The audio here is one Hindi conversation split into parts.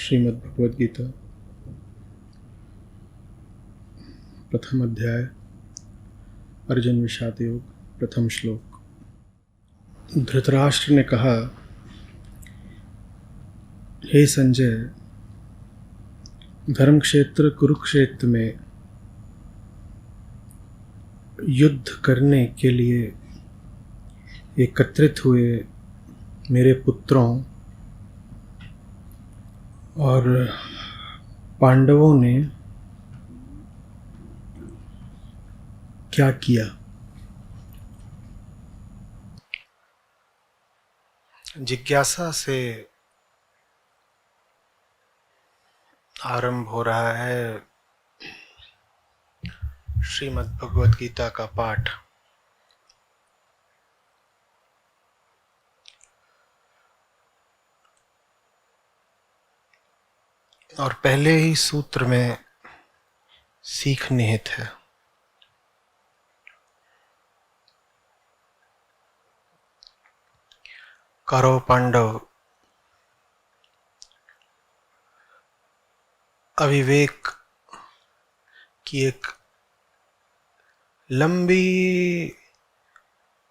श्रीमद् भगवद गीता प्रथम अध्याय अर्जुन विषाद योग प्रथम श्लोक। धृतराष्ट्र ने कहा, हे संजय, धर्मक्षेत्र कुरुक्षेत्र में युद्ध करने के लिए एकत्रित हुए मेरे पुत्रों और पांडवों ने क्या किया? जिज्ञासा से आरंभ हो रहा है श्रीमद् भगवद गीता का पाठ। और पहले ही सूत्र में सीख निहित है। कौरव पांडव अविवेक की एक लंबी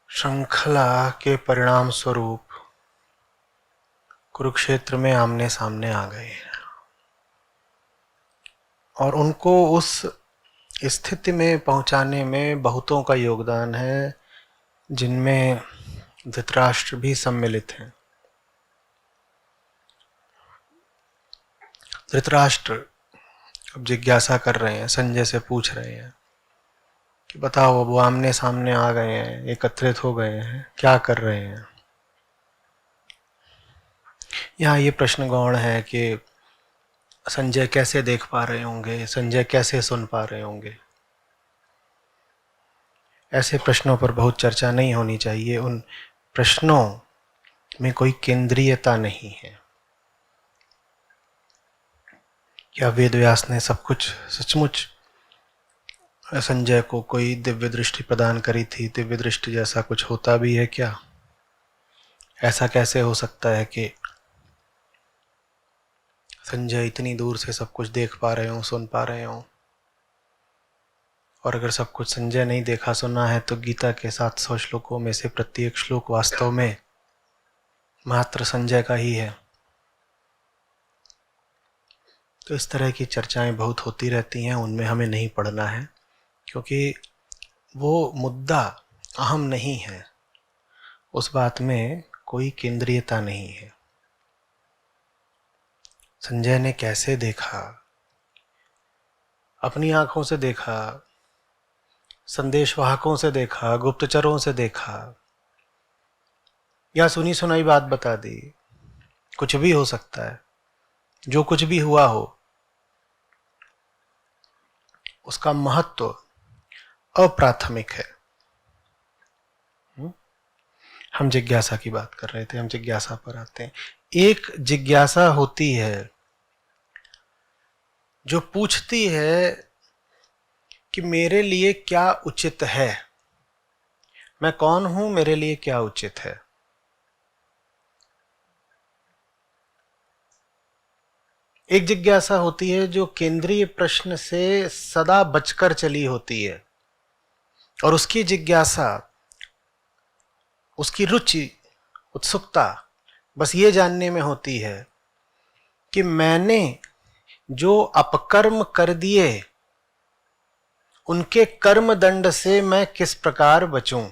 श्रृंखला के परिणाम स्वरूप कुरुक्षेत्र में आमने सामने आ गए हैं और उनको उस स्थिति में पहुंचाने में बहुतों का योगदान है, जिनमें धृतराष्ट्र भी सम्मिलित हैं। धृतराष्ट्र अब जिज्ञासा कर रहे हैं, संजय से पूछ रहे हैं कि बताओ, अब वो आमने सामने आ गए हैं, एकत्रित हो गए हैं, क्या कर रहे हैं? यहाँ ये प्रश्न गौण है कि संजय कैसे देख पा रहे होंगे, संजय कैसे सुन पा रहे होंगे। ऐसे प्रश्नों पर बहुत चर्चा नहीं होनी चाहिए। उन प्रश्नों में कोई केंद्रीयता नहीं है। क्या वेदव्यास ने सब कुछ सचमुच संजय को कोई दिव्य दृष्टि प्रदान करी थी? दिव्य दृष्टि जैसा कुछ होता भी है क्या? ऐसा कैसे हो सकता है कि संजय इतनी दूर से सब कुछ देख पा रहे हों, सुन पा रहे हों? और अगर सब कुछ संजय नहीं देखा सुना है तो गीता के 700 श्लोकों में से प्रत्येक श्लोक वास्तव में मात्र संजय का ही है। तो इस तरह की चर्चाएं बहुत होती रहती हैं, उनमें हमें नहीं पढ़ना है, क्योंकि वो मुद्दा अहम नहीं है। उस बात में कोई केंद्रीयता नहीं है। संजय ने कैसे देखा? अपनी आंखों से देखा, संदेशवाहकों से देखा, गुप्तचरों से देखा, या सुनी सुनाई बात बता दी? कुछ भी हो सकता है। जो कुछ भी हुआ हो, उसका महत्व अप्राथमिक है। हम जिज्ञासा की बात कर रहे थे, हम जिज्ञासा पर आते हैं। एक जिज्ञासा होती है जो पूछती है कि मेरे लिए क्या उचित है, मैं कौन हूं, मेरे लिए क्या उचित है। एक जिज्ञासा होती है जो केंद्रीय प्रश्न से सदा बचकर चली होती है, और उसकी जिज्ञासा, उसकी रुचि, उत्सुकता बस ये जानने में होती है कि मैंने जो अपकर्म कर दिए, उनके कर्म दंड से मैं किस प्रकार बचूं।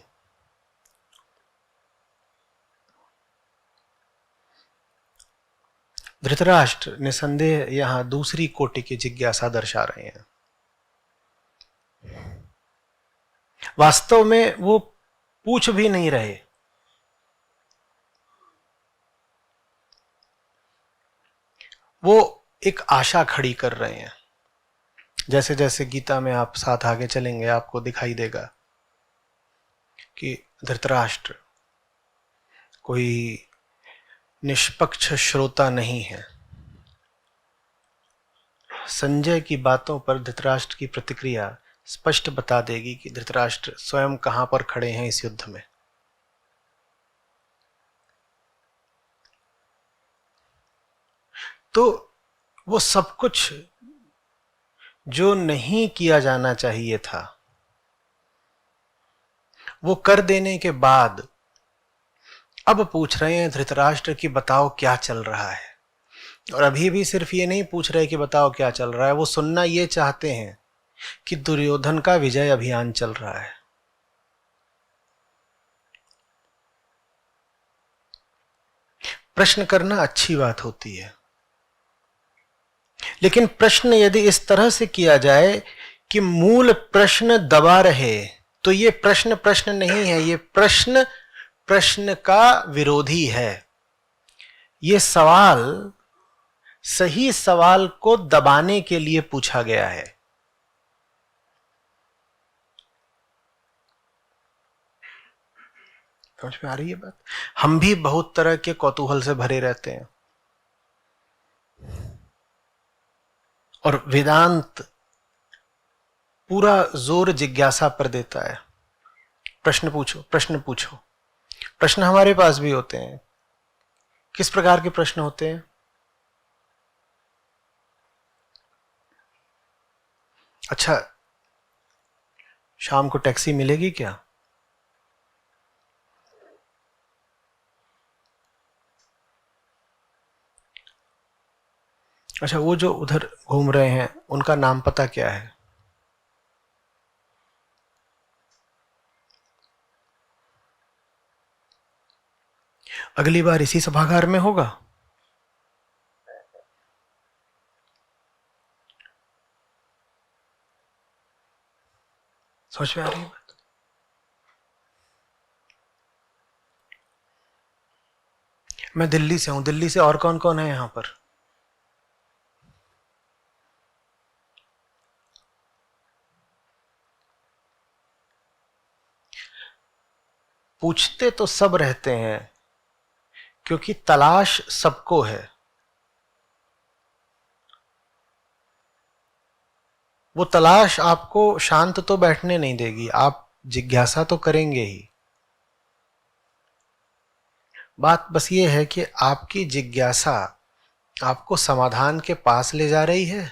धृतराष्ट्र निसंदेह यहां दूसरी कोटि की जिज्ञासा दर्शा रहे हैं। वास्तव में वो पूछ भी नहीं रहे, वो एक आशा खड़ी कर रहे हैं। जैसे जैसे गीता में आप साथ आगे चलेंगे, आपको दिखाई देगा कि धृतराष्ट्र कोई निष्पक्ष श्रोता नहीं है। संजय की बातों पर धृतराष्ट्र की प्रतिक्रिया स्पष्ट बता देगी कि धृतराष्ट्र स्वयं कहां पर खड़े हैं इस युद्ध में। तो वो सब कुछ जो नहीं किया जाना चाहिए था, वो कर देने के बाद अब पूछ रहे हैं धृतराष्ट्र कि बताओ क्या चल रहा है। और अभी भी सिर्फ ये नहीं पूछ रहे कि बताओ क्या चल रहा है, वो सुनना ये चाहते हैं कि दुर्योधन का विजय अभियान चल रहा है। प्रश्न करना अच्छी बात होती है, लेकिन प्रश्न यदि इस तरह से किया जाए कि मूल प्रश्न दबा रहे, तो ये प्रश्न प्रश्न नहीं है, ये प्रश्न प्रश्न का विरोधी है। ये सवाल सही सवाल को दबाने के लिए पूछा गया है। समझ में आ रही है बात? हम भी बहुत तरह के कौतूहल से भरे रहते हैं, और वेदांत पूरा जोर जिज्ञासा पर देता है। प्रश्न पूछो, प्रश्न पूछो। प्रश्न हमारे पास भी होते हैं। किस प्रकार के प्रश्न होते हैं? अच्छा, शाम को टैक्सी मिलेगी क्या? अच्छा, वो जो उधर घूम रहे हैं उनका नाम पता क्या है? अगली बार इसी सभागार में होगा। समझ में आ रही है बात? मैं दिल्ली से हूं। दिल्ली से और कौन कौन है यहां पर? पूछते तो सब रहते हैं, क्योंकि तलाश सबको है। वो तलाश आपको शांत तो बैठने नहीं देगी, आप जिज्ञासा तो करेंगे ही। बात बस ये है कि आपकी जिज्ञासा आपको समाधान के पास ले जा रही है,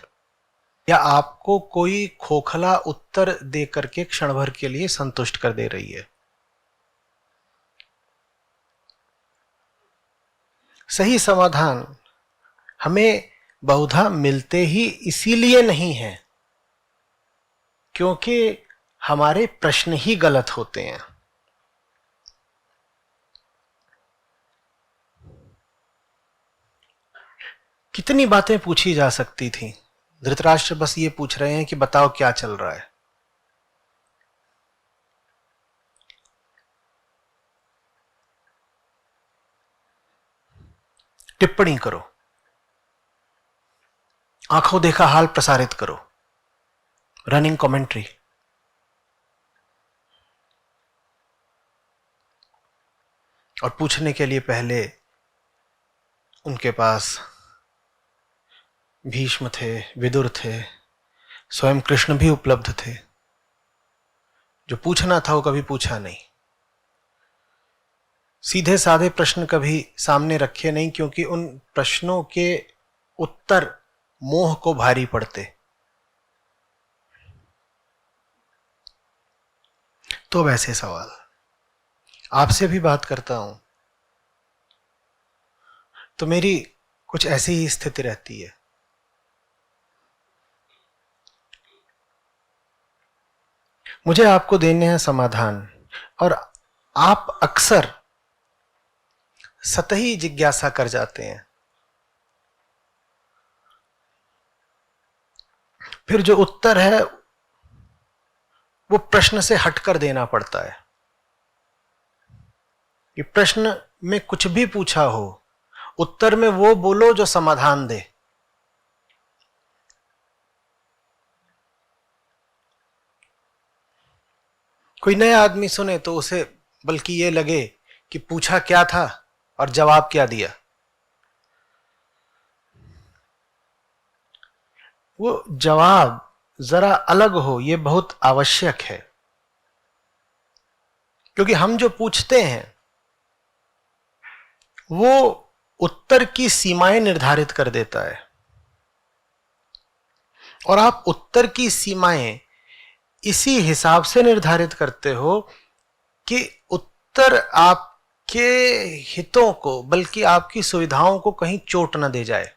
या आपको कोई खोखला उत्तर दे करके क्षण भर के लिए संतुष्ट कर दे रही है। सही समाधान हमें बहुधा मिलते ही इसीलिए नहीं है क्योंकि हमारे प्रश्न ही गलत होते हैं। कितनी बातें पूछी जा सकती थी। धृतराष्ट्र बस ये पूछ रहे हैं कि बताओ क्या चल रहा है। टिप्पणी करो, आंखों देखा हाल प्रसारित करो, रनिंग कमेंट्री। और पूछने के लिए पहले उनके पास भीष्म थे, विदुर थे, स्वयं कृष्ण भी उपलब्ध थे। जो पूछना था वो कभी पूछा नहीं। सीधे साधे प्रश्न कभी सामने रखे नहीं, क्योंकि उन प्रश्नों के उत्तर मोह को भारी पड़ते। तो वैसे सवाल आपसे भी बात करता हूं तो मेरी कुछ ऐसी ही स्थिति रहती है। मुझे आपको देने हैं समाधान, और आप अक्सर सतही जिज्ञासा कर जाते हैं। फिर जो उत्तर है वो प्रश्न से हटकर देना पड़ता है। कि प्रश्न में कुछ भी पूछा हो, उत्तर में वो बोलो जो समाधान दे। कोई नया आदमी सुने तो उसे बल्कि ये लगे कि पूछा क्या था और जवाब क्या दिया। वो जवाब जरा अलग हो, ये बहुत आवश्यक है, क्योंकि हम जो पूछते हैं वो उत्तर की सीमाएं निर्धारित कर देता है। और आप उत्तर की सीमाएं इसी हिसाब से निर्धारित करते हो कि उत्तर आपके हितों को, बल्कि आपकी सुविधाओं को कहीं चोट न दे जाए।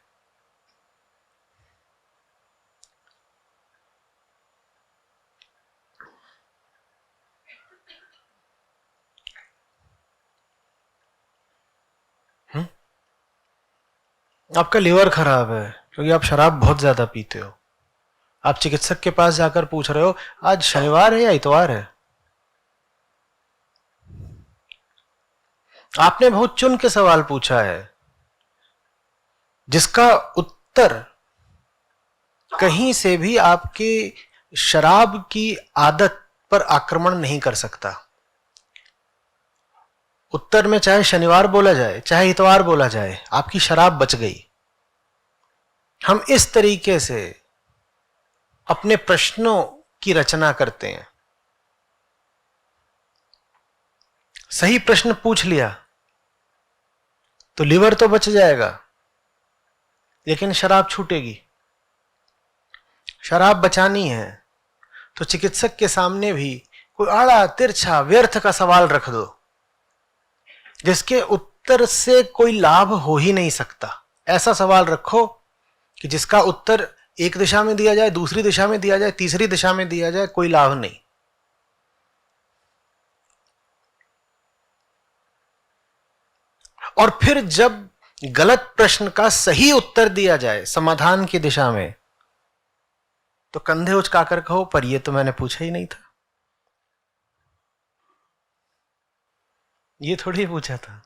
आपका लीवर खराब है क्योंकि आप शराब बहुत ज्यादा पीते हो। आप चिकित्सक के पास जाकर पूछ रहे हो आज शनिवार है या इतवार है। आपने बहुत चुन के सवाल पूछा है जिसका उत्तर कहीं से भी आपके शराब की आदत पर आक्रमण नहीं कर सकता। उत्तर में चाहे शनिवार बोला जाए चाहे इतवार बोला जाए, आपकी शराब बच गई। हम इस तरीके से अपने प्रश्नों की रचना करते हैं। सही प्रश्न पूछ लिया तो लिवर तो बच जाएगा, लेकिन शराब छूटेगी। शराब बचानी है तो चिकित्सक के सामने भी कोई आड़ा तिरछा व्यर्थ का सवाल रख दो जिसके उत्तर से कोई लाभ हो ही नहीं सकता। ऐसा सवाल रखो कि जिसका उत्तर एक दिशा में दिया जाए, दूसरी दिशा में दिया जाए, तीसरी दिशा में दिया जाए, कोई लाभ नहीं। और फिर जब गलत प्रश्न का सही उत्तर दिया जाए समाधान की दिशा में, तो कंधे उचकाकर कहो पर यह तो मैंने पूछा ही नहीं था, ये थोड़ी पूछा था।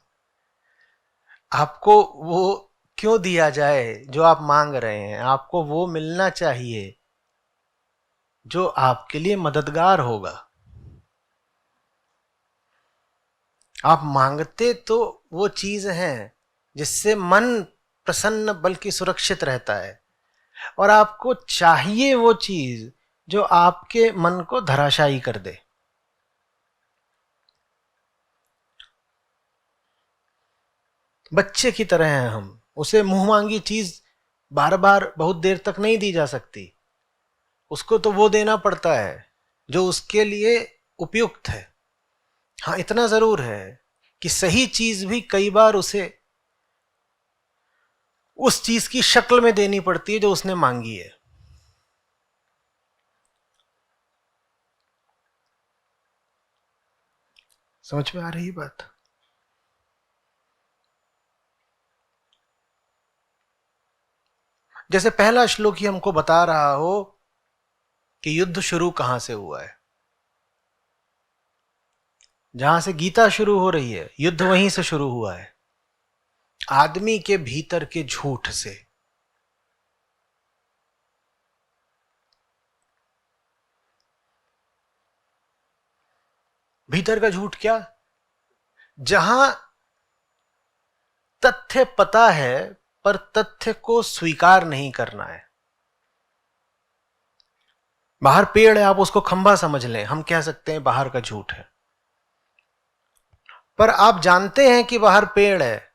आपको वो क्यों दिया जाए जो आप मांग रहे हैं? आपको वो मिलना चाहिए जो आपके लिए मददगार होगा। आप मांगते तो वो चीज है जिससे मन प्रसन्न बल्कि सुरक्षित रहता है, और आपको चाहिए वो चीज जो आपके मन को धराशायी कर दे। बच्चे की तरह हैं हम, उसे मुंह मांगी चीज बार बार बहुत देर तक नहीं दी जा सकती। उसको तो वो देना पड़ता है जो उसके लिए उपयुक्त है। हाँ, इतना जरूर है कि सही चीज भी कई बार उसे उस चीज की शक्ल में देनी पड़ती है जो उसने मांगी है। समझ में आ रही बात? जैसे पहला श्लोक ही हमको बता रहा हो कि युद्ध शुरू कहां से हुआ है। जहां से गीता शुरू हो रही है, युद्ध वहीं से शुरू हुआ है, आदमी के भीतर के झूठ से। भीतर का झूठ क्या? जहां तथ्य पता है पर तथ्य को स्वीकार नहीं करना है। बाहर पेड़ है, आप उसको खंभा समझ लें, हम कह सकते हैं बाहर का झूठ है। पर आप जानते हैं कि बाहर पेड़ है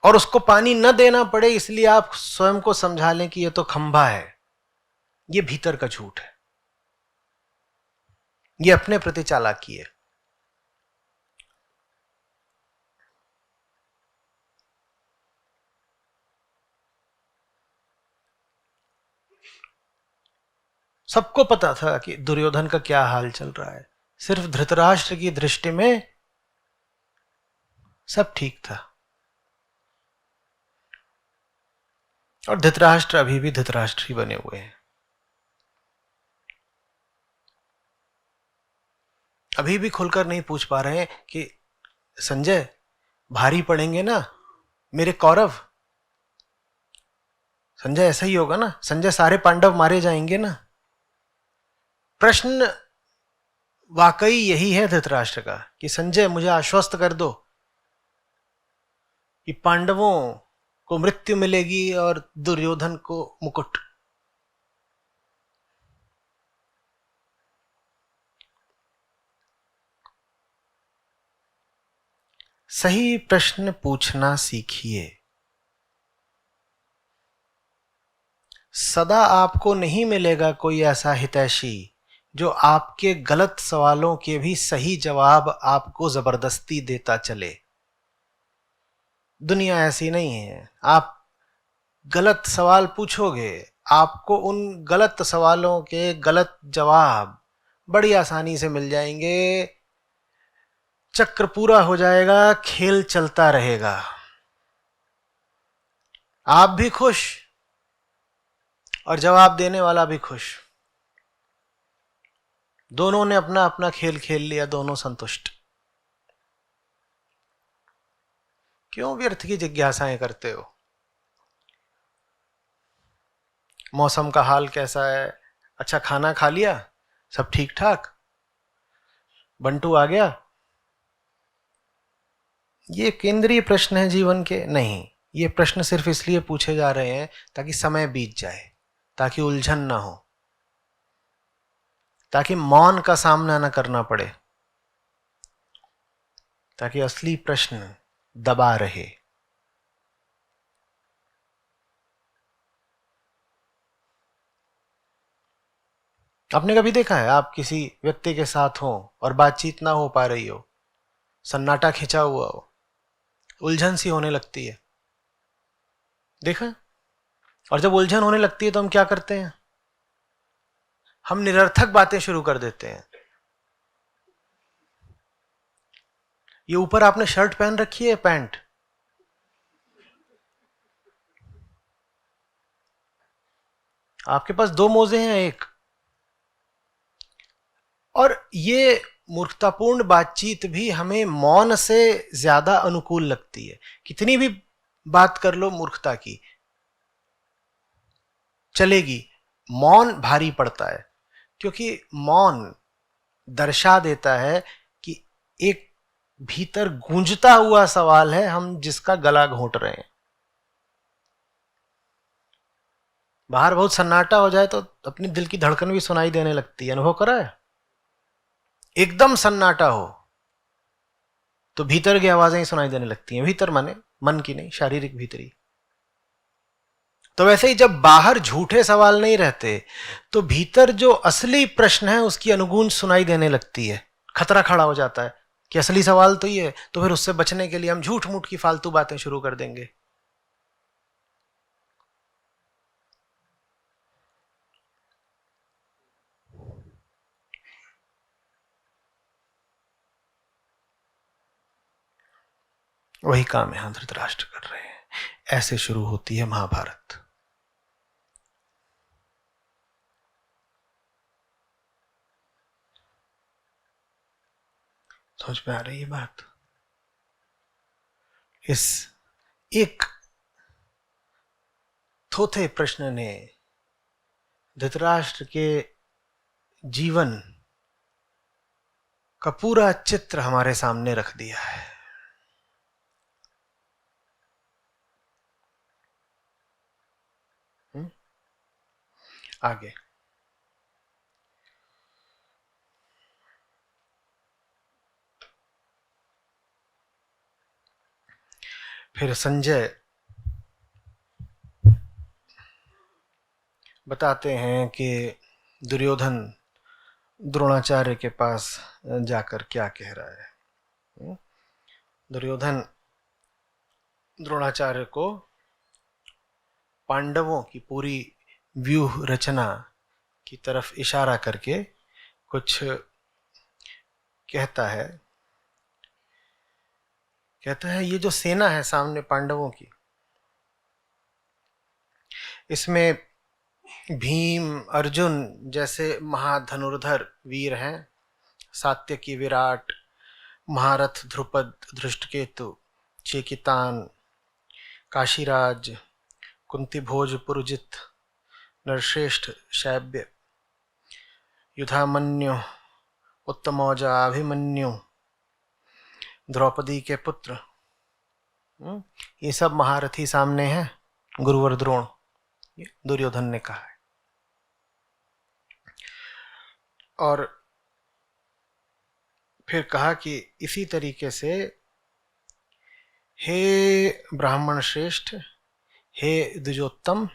और उसको पानी न देना पड़े इसलिए आप स्वयं को समझा लें कि यह तो खंभा है। यह भीतर का झूठ है, यह अपने प्रति चालाकी है। सबको पता था कि दुर्योधन का क्या हाल चल रहा है, सिर्फ धृतराष्ट्र की दृष्टि में सब ठीक था। और धृतराष्ट्र अभी भी धृतराष्ट्र ही बने हुए हैं। अभी भी खुलकर नहीं पूछ पा रहे हैं कि संजय भारी पड़ेंगे ना मेरे कौरव। संजय ऐसा ही होगा ना, संजय सारे पांडव मारे जाएंगे ना। प्रश्न वाकई यही है धृतराष्ट्र का कि संजय मुझे आश्वस्त कर दो कि पांडवों को मृत्यु मिलेगी और दुर्योधन को मुकुट। सही प्रश्न पूछना सीखिए। सदा आपको नहीं मिलेगा कोई ऐसा हितैषी जो आपके गलत सवालों के भी सही जवाब आपको जबरदस्ती देता चले। दुनिया ऐसी नहीं है। आप गलत सवाल पूछोगे, आपको उन गलत सवालों के गलत जवाब बड़ी आसानी से मिल जाएंगे। चक्र पूरा हो जाएगा, खेल चलता रहेगा, आप भी खुश और जवाब देने वाला भी खुश। दोनों ने अपना अपना खेल खेल लिया, दोनों संतुष्ट। क्यों व्यर्थ की जिज्ञासाएं करते हो? मौसम का हाल कैसा है? अच्छा, खाना खा लिया? सब ठीक ठाक? बंटू आ गया? ये केंद्रीय प्रश्न है जीवन के? नहीं, ये प्रश्न सिर्फ इसलिए पूछे जा रहे हैं ताकि समय बीत जाए, ताकि उलझन ना हो, ताकि मौन का सामना ना करना पड़े, ताकि असली प्रश्न दबा रहे। आपने कभी देखा है आप किसी व्यक्ति के साथ हो और बातचीत ना हो पा रही हो, सन्नाटा खिंचा हुआ हो, उलझन सी होने लगती है? देखा? और जब उलझन होने लगती है तो हम क्या करते हैं? हम निरर्थक बातें शुरू कर देते हैं। ये ऊपर आपने शर्ट पहन रखी है, पैंट? आपके पास दो मोजे हैं, एक। और ये मूर्खतापूर्ण बातचीत भी हमें मौन से ज्यादा अनुकूल लगती है। कितनी भी बात कर लो मूर्खता की, चलेगी। मौन भारी पड़ता है, क्योंकि मौन दर्शा देता है कि एक भीतर गूंजता हुआ सवाल है, हम जिसका गला घोंट रहे हैं। बाहर बहुत सन्नाटा हो जाए तो अपनी दिल की धड़कन भी सुनाई देने लगती है। अनुभव करा है? एकदम सन्नाटा हो तो भीतर की आवाजें ही सुनाई देने लगती हैं। भीतर माने मन की नहीं, शारीरिक भीतरी। तो वैसे ही जब बाहर झूठे सवाल नहीं रहते तो भीतर जो असली प्रश्न है उसकी अनुगूंज सुनाई देने लगती है। खतरा खड़ा हो जाता है कि असली सवाल तो ये है, तो फिर उससे बचने के लिए हम झूठ मूठ की फालतू बातें शुरू कर देंगे। वही काम यहां धृतराष्ट्र कर रहे हैं। ऐसे शुरू होती है महाभारत। समझ में आ रही है बात? इस एक थोथे प्रश्न ने धृतराष्ट्र के जीवन का पूरा चित्र हमारे सामने रख दिया है। आगे फिर संजय बताते हैं कि दुर्योधन द्रोणाचार्य के पास जाकर क्या कह रहा है। दुर्योधन द्रोणाचार्य को पांडवों की पूरी व्यूह रचना की तरफ इशारा करके कुछ कहता है। कहता है ये जो सेना है सामने पांडवों की, इसमें भीम अर्जुन जैसे महाधनुर्धर वीर हैं, सात्यकी विराट, महारथ ध्रुपद धृष्टकेतु, चेकितान, काशीराज, कुंती भोज पुरुजित, नरश्रेष्ठ शैब्य, युधामन्यु, उत्तमौजा, अभिमन्यु, द्रौपदी के पुत्र, ये सब महारथी सामने हैं। गुरुवर द्रोण, दुर्योधन ने कहा है। और फिर कहा कि इसी तरीके से हे ब्राह्मण श्रेष्ठ, हे द्विजोत्तम,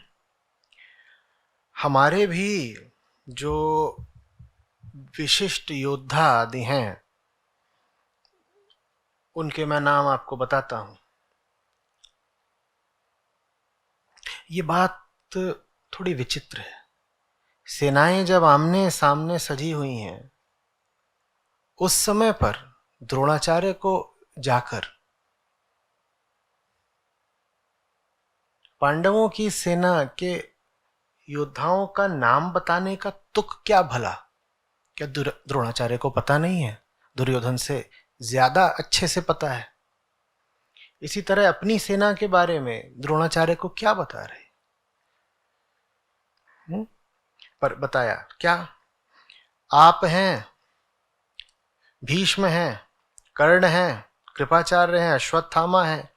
हमारे भी जो विशिष्ट योद्धा आदि हैं, उनके मैं नाम आपको बताता हूं। ये बात थोड़ी विचित्र है। सेनाएं जब आमने सामने सजी हुई हैं, उस समय पर द्रोणाचार्य को जाकर पांडवों की सेना के योद्धाओं का नाम बताने का तुक क्या भला? क्या द्रोणाचार्य को पता नहीं है? दुर्योधन से ज्यादा अच्छे से पता है। इसी तरह अपनी सेना के बारे में द्रोणाचार्य को क्या बता रहे? पर बताया क्या? आप हैं, भीष्म हैं, कर्ण हैं, कृपाचार्य हैं, अश्वत्थामा हैं,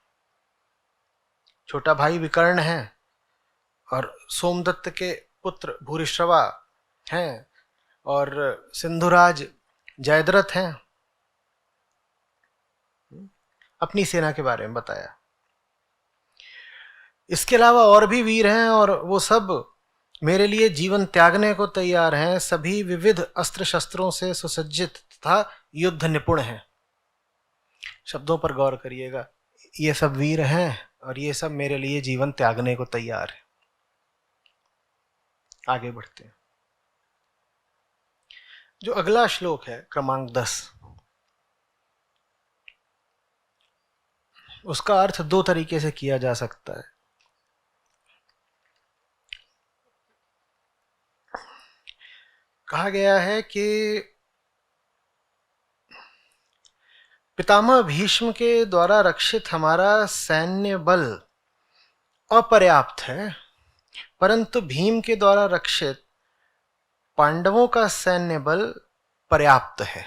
छोटा भाई विकर्ण है, और सोमदत्त के पुत्र भूरिश्रवा हैं, और सिंधुराज जयद्रथ हैं। अपनी सेना के बारे में बताया। इसके अलावा और भी वीर हैं, और वो सब मेरे लिए जीवन त्यागने को तैयार हैं। सभी विविध अस्त्र शस्त्रों से सुसज्जित तथा युद्ध निपुण हैं। शब्दों पर गौर करिएगा। ये सब वीर हैं और ये सब मेरे लिए जीवन त्यागने को तैयार है। आगे बढ़ते हैं। जो अगला श्लोक है, क्रमांक 10, उसका अर्थ दो तरीके से किया जा सकता है। कहा गया है कि पितामह भीष्म के द्वारा रक्षित हमारा सैन्य बल अपर्याप्त है, परंतु भीम के द्वारा रक्षित पांडवों का सैन्य बल पर्याप्त है।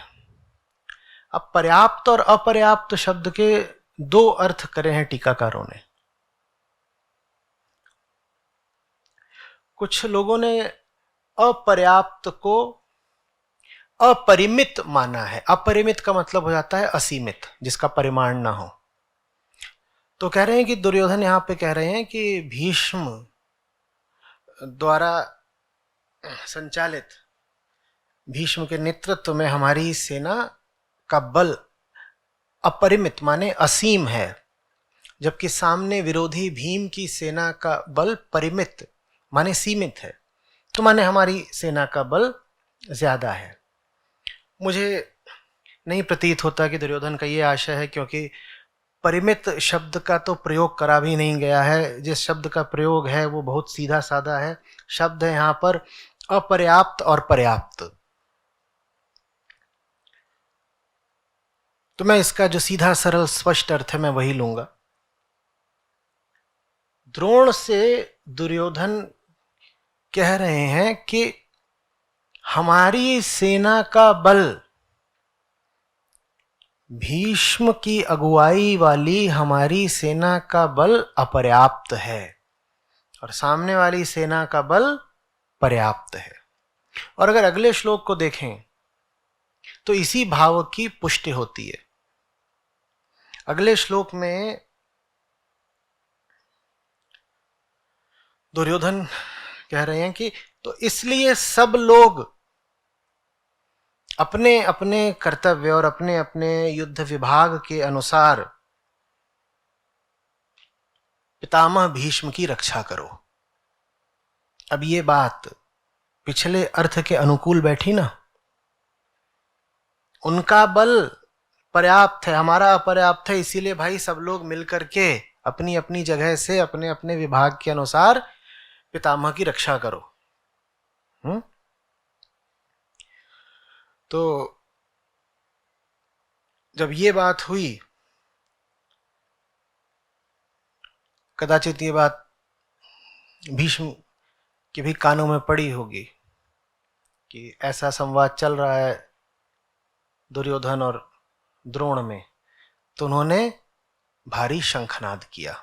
अब पर्याप्त और अपर्याप्त शब्द के दो अर्थ करे हैं टीकाकारों ने। कुछ लोगों ने अपर्याप्त को अपरिमित माना है। अपरिमित का मतलब हो जाता है असीमित, जिसका परिमाण ना हो। तो कह रहे हैं कि दुर्योधन यहां पे कह रहे हैं कि भीष्म द्वारा संचालित, भीष्म के नेतृत्व में हमारी सेना का बल अपरिमित माने असीम है, जबकि सामने विरोधी भीम की सेना का बल परिमित माने सीमित है। तो माने हमारी सेना का बल ज्यादा है। मुझे नहीं प्रतीत होता कि दुर्योधन का ये आशय है, क्योंकि परिमित शब्द का तो प्रयोग करा भी नहीं गया है। जिस शब्द का प्रयोग है वो बहुत सीधा साधा है। शब्द है यहां पर अपर्याप्त और पर्याप्त। तो मैं इसका जो सीधा सरल स्पष्ट अर्थ है मैं वही लूंगा। द्रोण से दुर्योधन कह रहे हैं कि हमारी सेना का बल भीष्म की अगुवाई वाली हमारी सेना का बल अपर्याप्त है और सामने वाली सेना का बल पर्याप्त है। और अगर अगले श्लोक को देखें तो इसी भाव की पुष्टि होती है। अगले श्लोक में दुर्योधन कह रहे हैं कि तो इसलिए सब लोग अपने अपने कर्तव्य और अपने अपने युद्ध विभाग के अनुसार पितामह भीष्म की रक्षा करो। अब ये बात पिछले अर्थ के अनुकूल बैठी ना। उनका बल पर्याप्त है, हमारा अपर्याप्त है, इसीलिए भाई सब लोग मिलकर के अपनी अपनी जगह से अपने अपने विभाग के अनुसार पितामह की रक्षा करो। तो जब ये बात हुई, कदाचित ये बात भीष्म के भी कानों में पड़ी होगी कि ऐसा संवाद चल रहा है दुर्योधन और द्रोण में, तो उन्होंने भारी शंखनाद किया।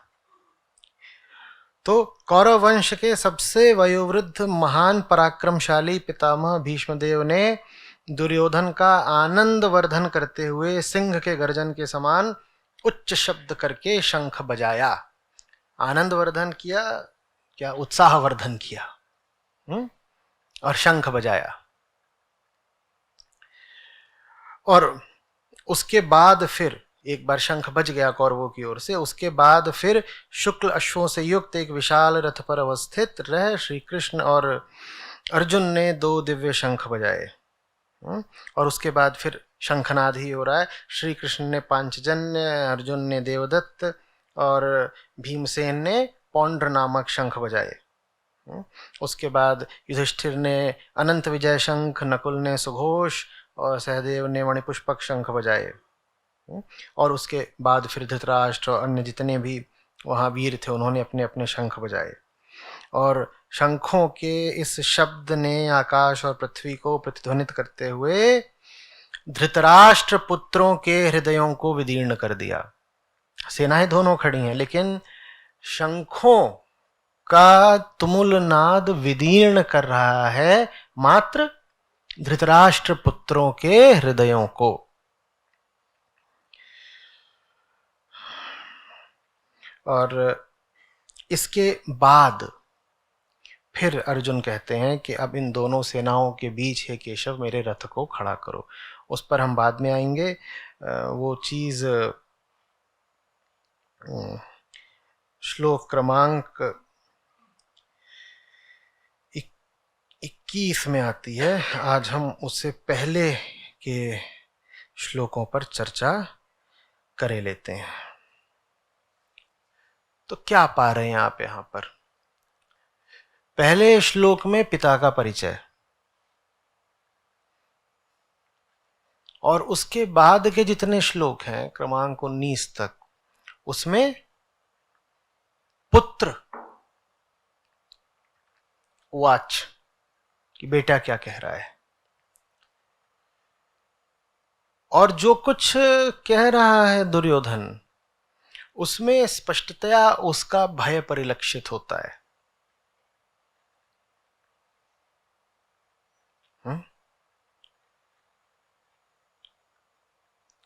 तो कौरव वंश के सबसे वयोवृद्ध महान पराक्रमशाली पितामह भीष्मदेव ने दुर्योधन का आनंद वर्धन करते हुए सिंह के गर्जन के समान उच्च शब्द करके शंख बजाया। आनंद वर्धन किया क्या, उत्साह वर्धन किया। और शंख बजाया। और उसके बाद फिर एक बार शंख बज गया कौरवों की ओर से, उसके बाद फिर शुक्ल अश्वों से युक्त एक विशाल रथ पर अवस्थित रह श्री कृष्ण और अर्जुन ने 2 दिव्य शंख बजाए। और उसके बाद फिर शंखनाद ही हो रहा है। श्री कृष्ण ने पांचजन्य, अर्जुन ने देवदत्त और भीमसेन ने पौंड्र नामक शंख बजाए। उसके बाद युधिष्ठिर ने अनंत विजय शंख, नकुल ने सुघोष और सहदेव ने मणिपुष्पक शंख बजाए। और उसके बाद फिर धृतराष्ट्र और अन्य जितने भी वहाँ वीर थे उन्होंने अपने अपने शंख बजाए। और शंखों के इस शब्द ने आकाश और पृथ्वी को प्रतिध्वनित करते हुए धृतराष्ट्र पुत्रों के हृदयों को विदीर्ण कर दिया। सेनाएं दोनों खड़ी हैं, लेकिन शंखों का तुमुल नाद विदीर्ण कर रहा है मात्र धृतराष्ट्र पुत्रों के हृदयों को। और इसके बाद फिर अर्जुन कहते हैं कि अब इन दोनों सेनाओं के बीच है केशव, मेरे रथ को खड़ा करो। उस पर हम बाद में आएंगे। वो चीज श्लोक क्रमांक 21 में आती है। आज हम उससे पहले के श्लोकों पर चर्चा करे लेते हैं। तो क्या पा रहे हैं आप यहां पर? पहले श्लोक में पिता का परिचय, और उसके बाद के जितने श्लोक हैं क्रमांक 19 तक, उसमें पुत्र वाच कि बेटा क्या कह रहा है। और जो कुछ कह रहा है दुर्योधन, उसमें स्पष्टतया उसका भय परिलक्षित होता है।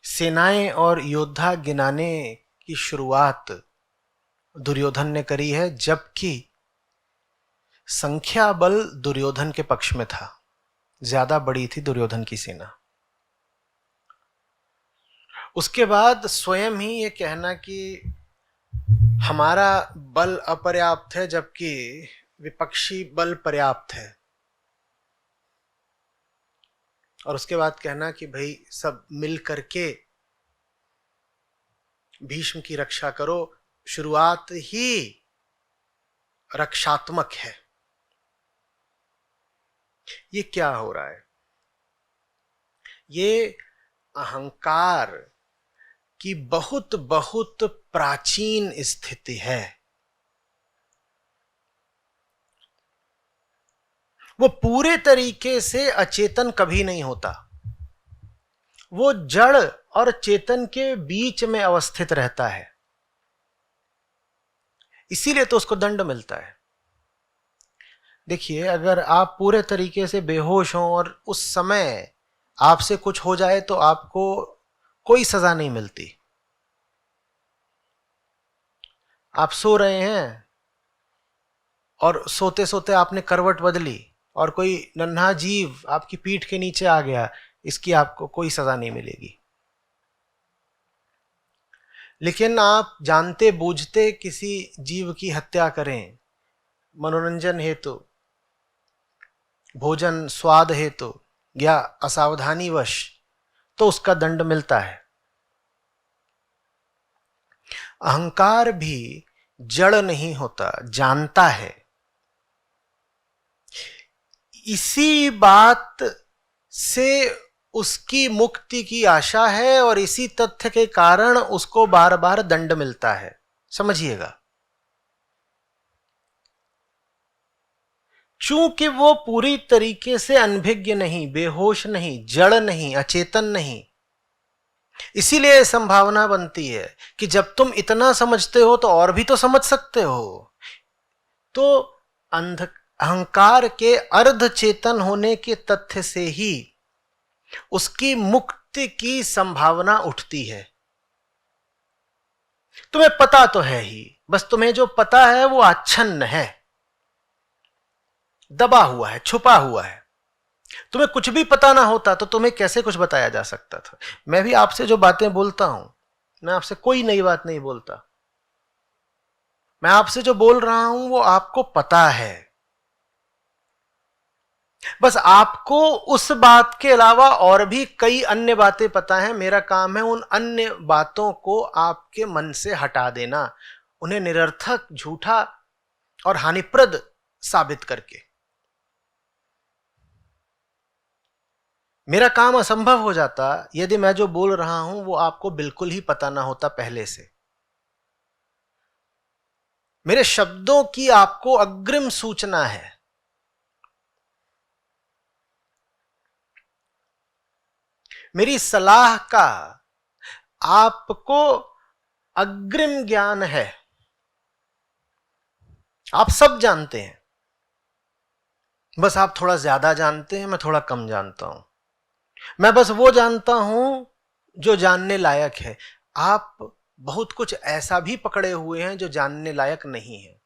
सेनाएं और योद्धा गिनाने की शुरुआत दुर्योधन ने करी है, जबकि संख्या बल दुर्योधन के पक्ष में था, ज्यादा बड़ी थी दुर्योधन की सेना। उसके बाद स्वयं ही ये कहना कि हमारा बल अपर्याप्त है जबकि विपक्षी बल पर्याप्त है, और उसके बाद कहना कि भाई सब मिल करके भीष्म की रक्षा करो, शुरुआत ही रक्षात्मक है। ये क्या हो रहा है? ये अहंकार की बहुत बहुत प्राचीन स्थिति है। वो पूरे तरीके से अचेतन कभी नहीं होता, वो जड़ और चेतन के बीच में अवस्थित रहता है। इसीलिए तो उसको दंड मिलता है। देखिए, अगर आप पूरे तरीके से बेहोश हों और उस समय आपसे कुछ हो जाए तो आपको कोई सजा नहीं मिलती। आप सो रहे हैं और सोते सोते आपने करवट बदली और कोई नन्हा जीव आपकी पीठ के नीचे आ गया, इसकी आपको कोई सजा नहीं मिलेगी। लेकिन आप जानते बूझते किसी जीव की हत्या करें, मनोरंजन हेतु, भोजन स्वाद हेतु या असावधानीवश, तो उसका दंड मिलता है। अहंकार भी जड़ नहीं होता, जानता है। इसी बात से उसकी मुक्ति की आशा है और इसी तथ्य के कारण उसको बार बार दंड मिलता है। समझिएगा, चूंकि वो पूरी तरीके से अनभिज्ञ नहीं, बेहोश नहीं, जड़ नहीं, अचेतन नहीं, इसीलिए संभावना बनती है कि जब तुम इतना समझते हो तो और भी तो समझ सकते हो। तो अहंकार के अर्ध चेतन होने के तथ्य से ही उसकी मुक्ति की संभावना उठती है। तुम्हें पता तो है ही, बस तुम्हें जो पता है वो आच्छन्न है, दबा हुआ है, छुपा हुआ है। तुम्हें कुछ भी पता ना होता तो तुम्हें कैसे कुछ बताया जा सकता था। मैं भी आपसे जो बातें बोलता हूं, मैं आपसे कोई नई बात नहीं बोलता। मैं आपसे जो बोल रहा हूं वो आपको पता है, बस आपको उस बात के अलावा और भी कई अन्य बातें पता है। मेरा काम है उन अन्य बातों को आपके मन से हटा देना, उन्हें निरर्थक, झूठा और हानिप्रद साबित करके। मेरा काम असंभव हो जाता यदि मैं जो बोल रहा हूं वो आपको बिल्कुल ही पता ना होता पहले से। मेरे शब्दों की आपको अग्रिम सूचना है। मेरी सलाह का आपको अग्रिम ज्ञान है। आप सब जानते हैं, बस आप थोड़ा ज्यादा जानते हैं, मैं थोड़ा कम जानता हूं। मैं बस वो जानता हूं जो जानने लायक है। आप बहुत कुछ ऐसा भी पकड़े हुए हैं जो जानने लायक नहीं है।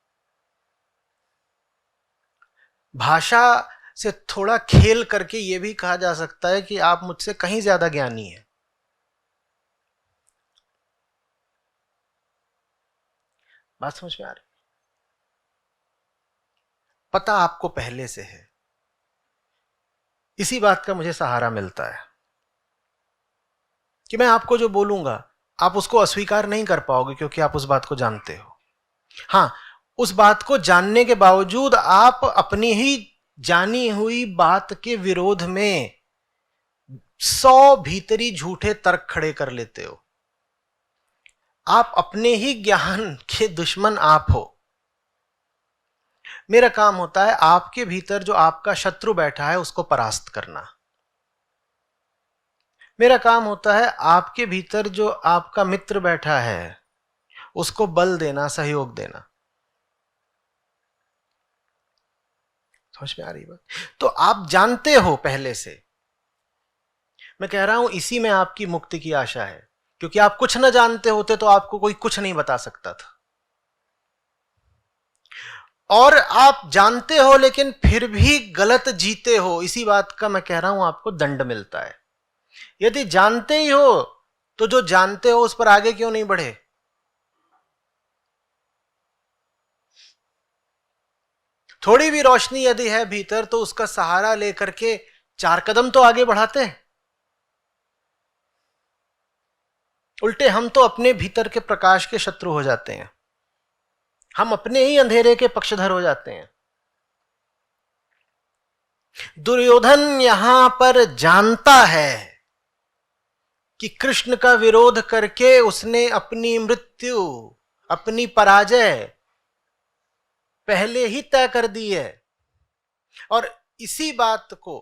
भाषा से थोड़ा खेल करके यह भी कहा जा सकता है कि आप मुझसे कहीं ज्यादा ज्ञानी हैं। बात समझ में आ रही? पता आपको पहले से है। इसी बात का मुझे सहारा मिलता है कि मैं आपको जो बोलूंगा आप उसको अस्वीकार नहीं कर पाओगे, क्योंकि आप उस बात को जानते हो। हां, उस बात को जानने के बावजूद आप अपनी ही जानी हुई बात के विरोध में 100 भीतरी झूठे तर्क खड़े कर लेते हो। आप अपने ही ज्ञान के दुश्मन आप हो। मेरा काम होता है आपके भीतर जो आपका शत्रु बैठा है उसको परास्त करना। मेरा काम होता है आपके भीतर जो आपका मित्र बैठा है उसको बल देना, सहयोग देना। समझ में आ रही बात? तो आप जानते हो पहले से। मैं कह रहा हूं इसी में आपकी मुक्ति की आशा है, क्योंकि आप कुछ न जानते होते तो आपको कोई कुछ नहीं बता सकता था। और आप जानते हो लेकिन फिर भी गलत जीते हो, इसी बात का मैं कह रहा हूं आपको दंड मिलता है। यदि जानते ही हो तो जो जानते हो उस पर आगे क्यों नहीं बढ़े? थोड़ी भी रोशनी यदि है भीतर तो उसका सहारा लेकर के 4 कदम तो आगे बढ़ाते हैं। उल्टे हम तो अपने भीतर के प्रकाश के शत्रु हो जाते हैं। हम अपने ही अंधेरे के पक्षधर हो जाते हैं। दुर्योधन यहां पर जानता है कि कृष्ण का विरोध करके उसने अपनी मृत्यु, अपनी पराजय पहले ही तय कर दी है। और इसी बात को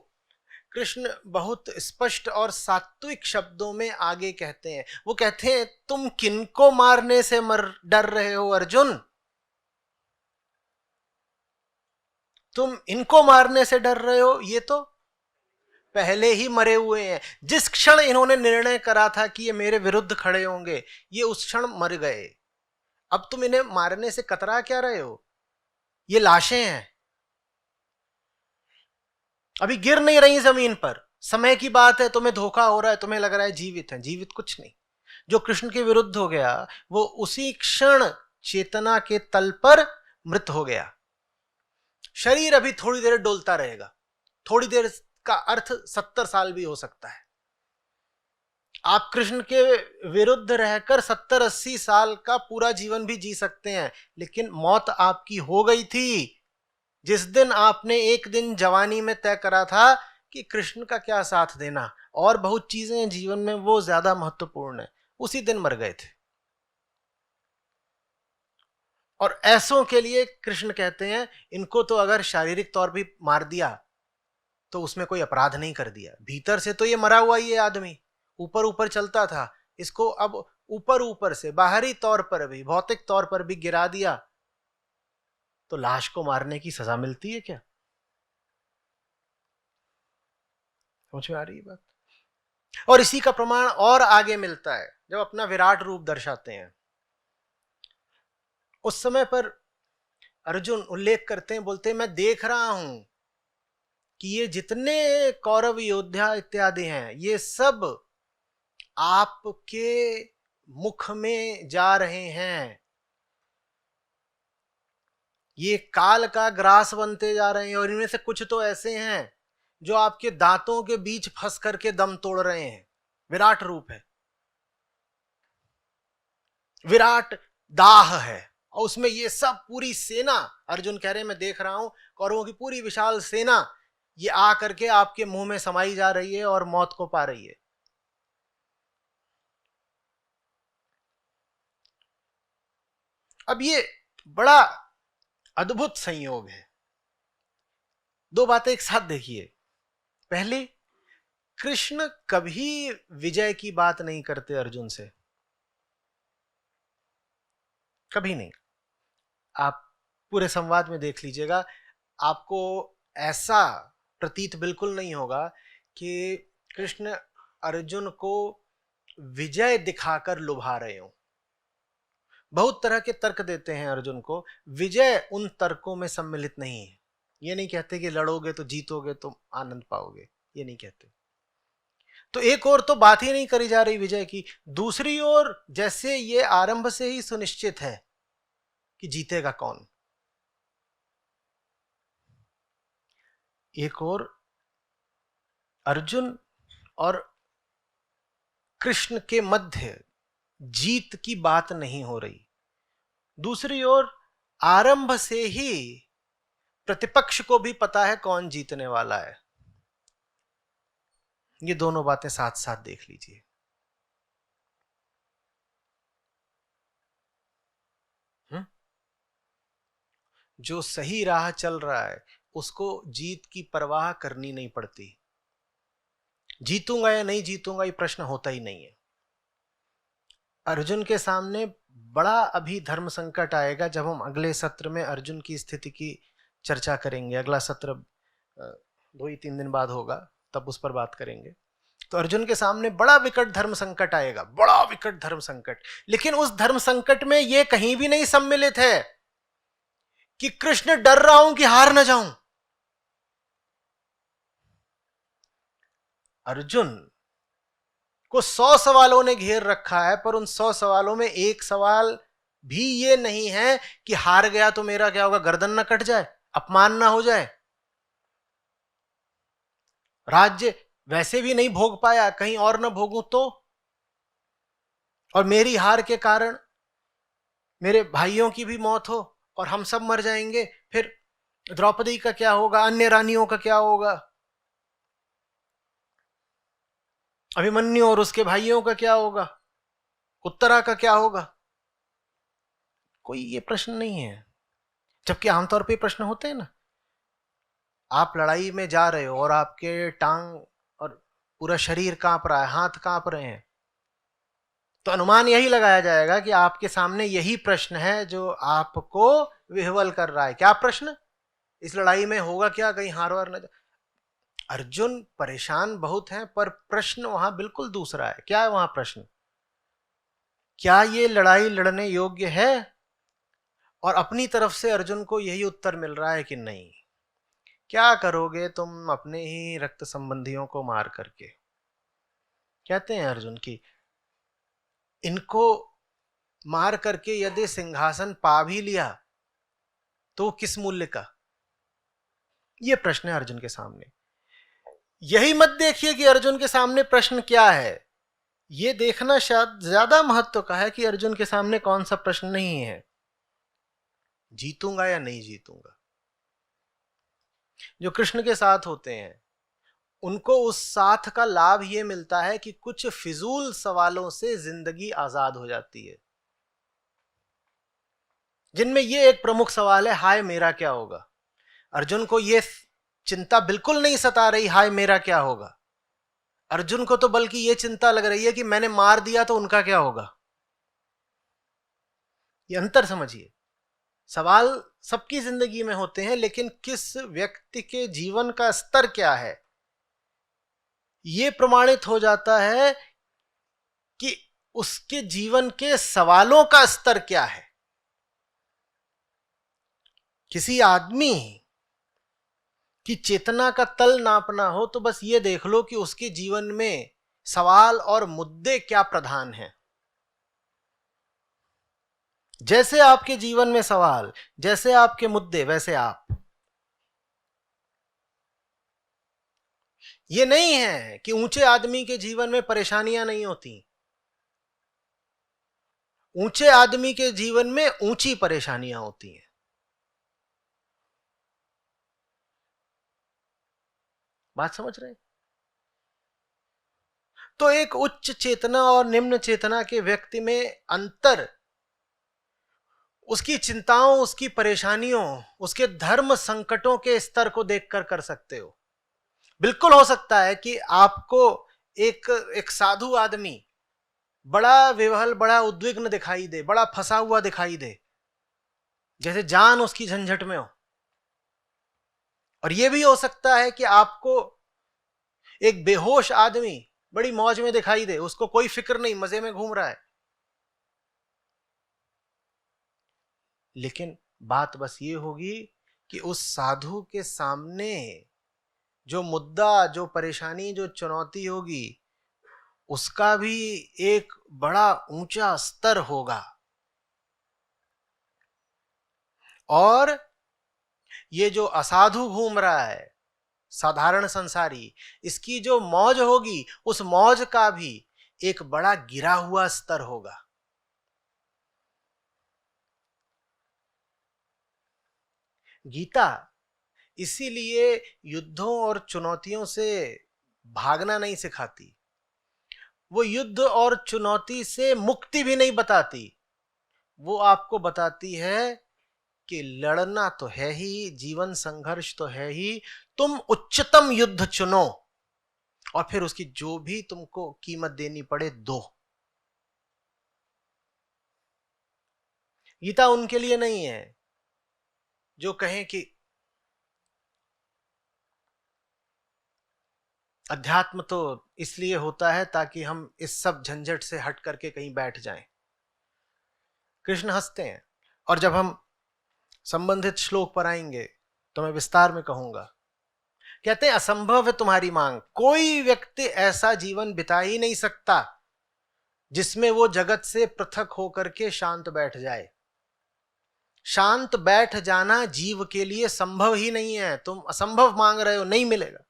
कृष्ण बहुत स्पष्ट और सात्विक शब्दों में आगे कहते हैं। वो कहते हैं तुम किनको मारने से डर रहे हो अर्जुन? तुम इनको मारने से डर रहे हो, ये तो पहले ही मरे हुए हैं। जिस क्षण इन्होंने निर्णय करा था कि ये मेरे विरुद्ध खड़े होंगे, ये उस क्षण मर गए। अब तुम इन्हें मारने से कतरा क्या रहे हो? ये लाशें हैं, अभी गिर नहीं रही जमीन पर। समय की बात है, तुम्हें धोखा हो रहा है, तुम्हें लग रहा है जीवित है। जीवित कुछ नहीं। जो कृष्ण के विरुद्ध हो गया वो उसी क्षण चेतना के तल पर मृत हो गया। शरीर अभी थोड़ी देर डोलता रहेगा। थोड़ी देर का अर्थ 70 साल भी हो सकता है। आप कृष्ण के विरुद्ध रहकर 70-80 साल का पूरा जीवन भी जी सकते हैं, लेकिन मौत आपकी हो गई थी जिस दिन आपने एक दिन जवानी में तय करा था कि कृष्ण का क्या साथ देना, और बहुत चीजें जीवन में वो ज्यादा महत्वपूर्ण है। उसी दिन मर गए थे। और ऐसों के लिए कृष्ण कहते हैं इनको तो अगर शारीरिक तौर भी मार दिया तो उसमें कोई अपराध नहीं कर दिया। भीतर से तो ये मरा हुआ ही है आदमी, ऊपर ऊपर चलता था। इसको अब ऊपर ऊपर से, बाहरी तौर पर भी, भौतिक तौर पर भी गिरा दिया तो लाश को मारने की सजा मिलती है क्या? समझ में आ रही है बात? और इसी का प्रमाण और आगे मिलता है जब अपना विराट रूप दर्शाते हैं। उस समय पर अर्जुन उल्लेख करते हैं, बोलते हैं मैं देख रहा हूं कि ये जितने कौरव योद्धा इत्यादि हैं ये सब आपके मुख में जा रहे हैं, ये काल का ग्रास बनते जा रहे हैं, और इनमें से कुछ तो ऐसे हैं जो आपके दांतों के बीच फंस करके दम तोड़ रहे हैं। विराट रूप है, विराट दाह है, और उसमें ये सब पूरी सेना, अर्जुन कह रहे हैं मैं देख रहा हूं कौरवों की पूरी विशाल सेना ये आ करके आपके मुंह में समाई जा रही है और मौत को पा रही है। अब ये बड़ा अद्भुत संयोग है। दो बातें एक साथ देखिए। पहले, कृष्ण कभी विजय की बात नहीं करते अर्जुन से, कभी नहीं। आप पूरे संवाद में देख लीजिएगा, आपको ऐसा प्रतीत बिल्कुल नहीं होगा कि कृष्ण अर्जुन को विजय दिखाकर लुभा रहे हो। बहुत तरह के तर्क देते हैं अर्जुन को, विजय उन तर्कों में सम्मिलित नहीं है। ये नहीं कहते कि लड़ोगे तो जीतोगे तो आनंद पाओगे, ये नहीं कहते। तो एक और तो बात ही नहीं करी जा रही विजय की, दूसरी ओर जैसे ये आरंभ से ही सुनिश्चित है कि जीतेगा कौन। एक और अर्जुन और कृष्ण के मध्य जीत की बात नहीं हो रही, दूसरी ओर आरंभ से ही प्रतिपक्ष को भी पता है कौन जीतने वाला है। ये दोनों बातें साथ साथ देख लीजिए। जो सही राह चल रहा है उसको जीत की परवाह करनी नहीं पड़ती। जीतूंगा या नहीं जीतूंगा ये प्रश्न होता ही नहीं है। अर्जुन के सामने बड़ा अभी धर्म संकट आएगा जब हम अगले सत्र में अर्जुन की स्थिति की चर्चा करेंगे। अगला सत्र 2-3 दिन बाद होगा, तब उस पर बात करेंगे। तो अर्जुन के सामने बड़ा विकट धर्म संकट आएगा, बड़ा विकट धर्म संकट। लेकिन उस धर्म संकट में यह कहीं भी नहीं सम्मिलित है कि कृष्ण डर रहा हूं कि हार ना जाऊं। अर्जुन को 100 सवालों ने घेर रखा है, पर उन 100 सवालों में एक सवाल भी ये नहीं है कि हार गया तो मेरा क्या होगा, गर्दन ना कट जाए, अपमान ना हो जाए, राज्य वैसे भी नहीं भोग पाया कहीं और ना भोगूं तो, और मेरी हार के कारण मेरे भाइयों की भी मौत हो और हम सब मर जाएंगे, फिर द्रौपदी का क्या होगा, अन्य रानियों का क्या होगा, अभिमन्यु और उसके भाइयों का क्या होगा, उत्तरा का क्या होगा। कोई ये प्रश्न नहीं है। जबकि आमतौर पे प्रश्न होते हैं ना, आप लड़ाई में जा रहे हो और आपके टांग और पूरा शरीर कांप रहा है, हाथ कांप रहे हैं, तो अनुमान यही लगाया जाएगा कि आपके सामने यही प्रश्न है जो आपको विह्वल कर रहा है। क्या प्रश्न, इस लड़ाई में होगा क्या, कहीं हार वार न। अर्जुन परेशान बहुत हैं, पर प्रश्न वहां बिल्कुल दूसरा है। क्या है वहां प्रश्न, क्या ये लड़ाई लड़ने योग्य है, और अपनी तरफ से अर्जुन को यही उत्तर मिल रहा है कि नहीं। क्या करोगे तुम अपने ही रक्त संबंधियों को मार करके। कहते हैं अर्जुन की इनको मार करके यदि सिंहासन पा भी लिया तो किस मूल्य का, यह प्रश्न है अर्जुन के सामने। यही मत देखिए कि अर्जुन के सामने प्रश्न क्या है, यह देखना शायद ज्यादा महत्व का है कि अर्जुन के सामने कौन सा प्रश्न नहीं है, जीतूंगा या नहीं जीतूंगा। जो कृष्ण के साथ होते हैं उनको उस साथ का लाभ यह मिलता है कि कुछ फिजूल सवालों से जिंदगी आजाद हो जाती है, जिनमें यह एक प्रमुख सवाल है, हाय मेरा क्या होगा। अर्जुन को यह चिंता बिल्कुल नहीं सता रही हाय मेरा क्या होगा। अर्जुन को तो बल्कि यह चिंता लग रही है कि मैंने मार दिया तो उनका क्या होगा। यह अंतर समझिए। सवाल सबकी जिंदगी में होते हैं, लेकिन किस व्यक्ति के जीवन का स्तर क्या है यह प्रमाणित हो जाता है कि उसके जीवन के सवालों का स्तर क्या है। किसी आदमी कि चेतना का तल नापना हो तो बस ये देख लो कि उसके जीवन में सवाल और मुद्दे क्या प्रधान हैं। जैसे आपके जीवन में सवाल, जैसे आपके मुद्दे, वैसे आप। ये नहीं है कि ऊंचे आदमी के जीवन में परेशानियां नहीं होती। ऊंचे आदमी के जीवन में ऊंची परेशानियां होती हैं। बात समझ रहे हैं? तो एक उच्च चेतना और निम्न चेतना के व्यक्ति में अंतर उसकी चिंताओं, उसकी परेशानियों, उसके धर्म संकटों के स्तर को देखकर कर सकते हो। बिल्कुल हो सकता है कि आपको एक एक साधु आदमी बड़ा विवहल, बड़ा उद्विग्न दिखाई दे, बड़ा फंसा हुआ दिखाई दे, जैसे जान उसकी झंझट में हो। और यह भी हो सकता है कि आपको एक बेहोश आदमी बड़ी मौज में दिखाई दे, उसको कोई फिक्र नहीं, मजे में घूम रहा है। लेकिन बात बस ये होगी कि उस साधु के सामने जो मुद्दा, जो परेशानी, जो चुनौती होगी, उसका भी एक बड़ा ऊंचा स्तर होगा। और ये जो असाधु घूम रहा है, साधारण संसारी, इसकी जो मौज होगी, उस मौज का भी एक बड़ा गिरा हुआ स्तर होगा। गीता इसीलिए युद्धों और चुनौतियों से भागना नहीं सिखाती, वो युद्ध और चुनौती से मुक्ति भी नहीं बताती। वो आपको बताती है कि लड़ना तो है ही, जीवन संघर्ष तो है ही, तुम उच्चतम युद्ध चुनो और फिर उसकी जो भी तुमको कीमत देनी पड़े दो। गीता उनके लिए नहीं है जो कहें कि अध्यात्म तो इसलिए होता है ताकि हम इस सब झंझट से हट करके कहीं बैठ जाएं। कृष्ण हंसते हैं, और जब हम संबंधित श्लोक पर आएंगे तो मैं विस्तार में कहूंगा। कहते हैं असंभव है तुम्हारी मांग, कोई व्यक्ति ऐसा जीवन बिता ही नहीं सकता जिसमें वो जगत से पृथक होकर के शांत बैठ जाए। शांत बैठ जाना जीव के लिए संभव ही नहीं है। तुम असंभव मांग रहे हो, नहीं मिलेगा।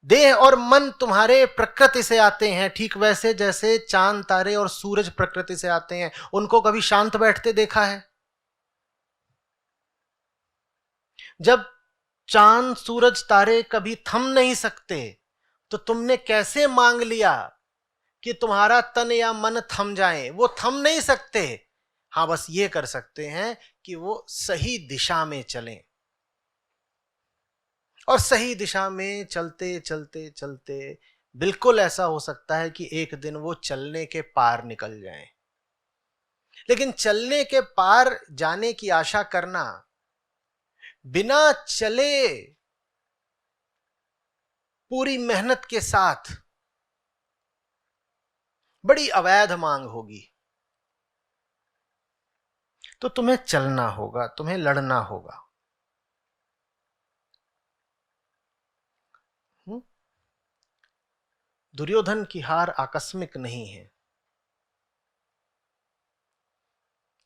देह और मन तुम्हारे प्रकृति से आते हैं, ठीक वैसे जैसे चांद तारे और सूरज प्रकृति से आते हैं। उनको कभी शांत बैठते देखा है? जब चांद सूरज तारे कभी थम नहीं सकते तो तुमने कैसे मांग लिया कि तुम्हारा तन या मन थम जाए? वो थम नहीं सकते। हाँ, बस ये कर सकते हैं कि वो सही दिशा में चलें, और सही दिशा में चलते चलते चलते बिल्कुल ऐसा हो सकता है कि एक दिन वो चलने के पार निकल जाएं। लेकिन चलने के पार जाने की आशा करना बिना चले पूरी मेहनत के साथ बड़ी अवैध मांग होगी। तो तुम्हें चलना होगा, तुम्हें लड़ना होगा। दुर्योधन की हार आकस्मिक नहीं है,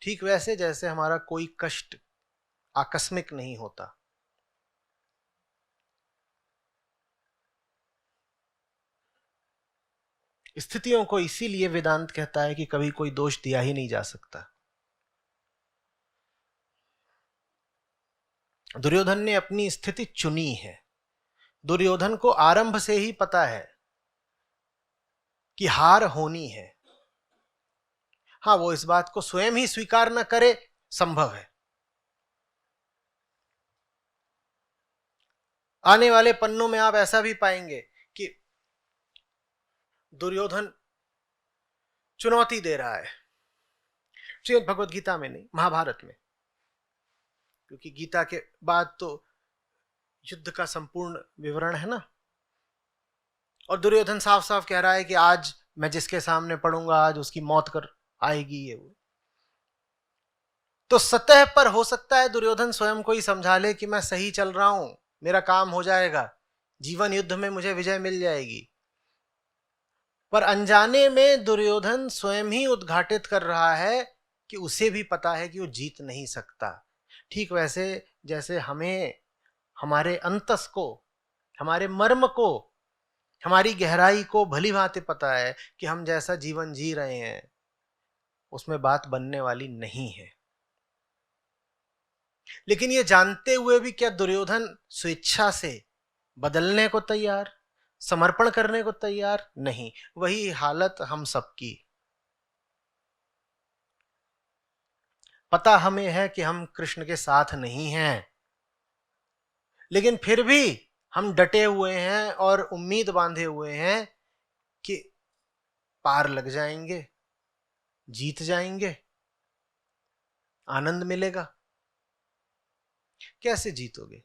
ठीक वैसे जैसे हमारा कोई कष्ट आकस्मिक नहीं होता। स्थितियों को इसीलिए वेदांत कहता है कि कभी कोई दोष दिया ही नहीं जा सकता। दुर्योधन ने अपनी स्थिति चुनी है। दुर्योधन को आरंभ से ही पता है कि हार होनी है। हाँ, वो इस बात को स्वयं ही स्वीकार न करे, संभव है। आने वाले पन्नों में आप ऐसा भी पाएंगे कि दुर्योधन चुनौती दे रहा है, श्रीमद् भगवद गीता में नहीं, महाभारत में, क्योंकि गीता के बाद तो युद्ध का संपूर्ण विवरण है ना। और दुर्योधन साफ साफ कह रहा है कि आज मैं जिसके सामने पड़ूंगा आज उसकी मौत कर आएगी ये वो। तो सतह पर हो सकता है दुर्योधन स्वयं को ही समझा ले कि मैं सही चल रहा हूं, मेरा काम हो जाएगा, जीवन युद्ध में मुझे विजय मिल जाएगी। पर अनजाने में दुर्योधन स्वयं ही उद्घाटित कर रहा है कि उसे भी पता है कि वो जीत नहीं सकता। ठीक वैसे जैसे हमें हमारे अंतस को, हमारे मर्म को, हमारी गहराई को भली भांति पता है कि हम जैसा जीवन जी रहे हैं उसमें बात बनने वाली नहीं है। लेकिन ये जानते हुए भी क्या दुर्योधन स्वेच्छा से बदलने को तैयार, समर्पण करने को तैयार नहीं? वही हालत हम सबकी। पता हमें है कि हम कृष्ण के साथ नहीं हैं, लेकिन फिर भी हम डटे हुए हैं और उम्मीद बांधे हुए हैं कि पार लग जाएंगे, जीत जाएंगे, आनंद मिलेगा। कैसे जीतोगे?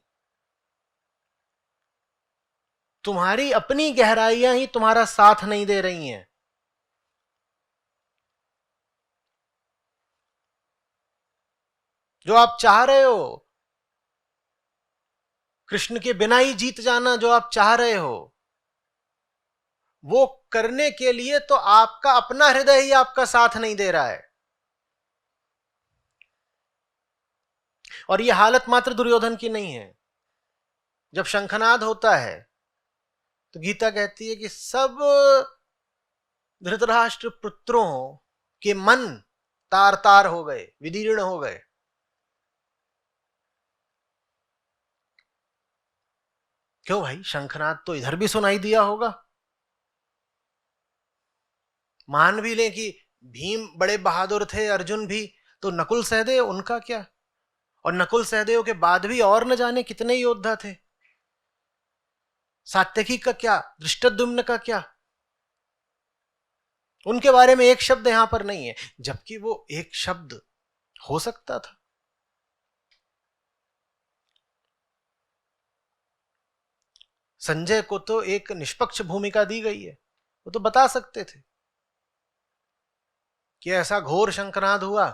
तुम्हारी अपनी गहराइयां ही तुम्हारा साथ नहीं दे रही हैं। जो आप चाह रहे हो, कृष्ण के बिना ही जीत जाना जो आप चाह रहे हो, वो करने के लिए तो आपका अपना हृदय ही आपका साथ नहीं दे रहा है। और यह हालत मात्र दुर्योधन की नहीं है। जब शंखनाद होता है तो गीता कहती है कि सब धृतराष्ट्र पुत्रों के मन तार तार हो गए, विदीर्ण हो गए। क्यों भाई? शंखनाद तो इधर भी सुनाई दिया होगा। मान भी लें कि भीम बड़े बहादुर थे, अर्जुन भी, तो नकुल सहदेव उनका क्या? और नकुल सहदेव के बाद भी और न जाने कितने योद्धा थे। सात्यकी का क्या, धृष्टद्युम्न का क्या? उनके बारे में एक शब्द यहां पर नहीं है, जबकि वो एक शब्द हो सकता था। संजय को तो एक निष्पक्ष भूमिका दी गई है, वो तो बता सकते थे कि ऐसा घोर शंखनाद हुआ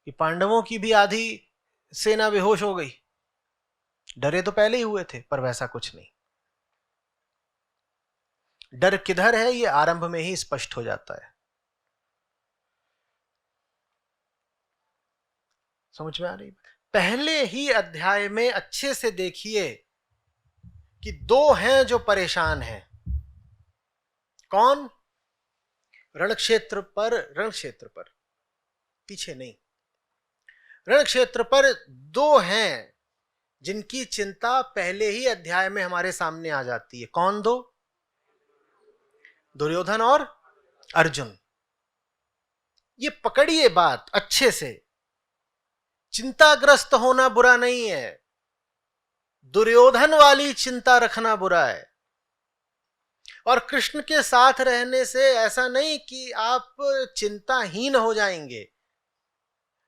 कि पांडवों की भी आधी सेना बेहोश हो गई। डरे तो पहले ही हुए थे, पर वैसा कुछ नहीं। डर किधर है ये आरंभ में ही स्पष्ट हो जाता है। समझ में आ रही? पहले ही अध्याय में अच्छे से देखिए कि दो हैं जो परेशान हैं। कौन? रणक्षेत्र पर, पीछे नहीं, रणक्षेत्र पर दो हैं जिनकी चिंता पहले ही अध्याय में हमारे सामने आ जाती है। कौन दो? दुर्योधन और अर्जुन। ये पकड़िए बात अच्छे से। चिंताग्रस्त होना बुरा नहीं है, दुर्योधन वाली चिंता रखना बुरा है। और कृष्ण के साथ रहने से ऐसा नहीं कि आप चिंताहीन हो जाएंगे,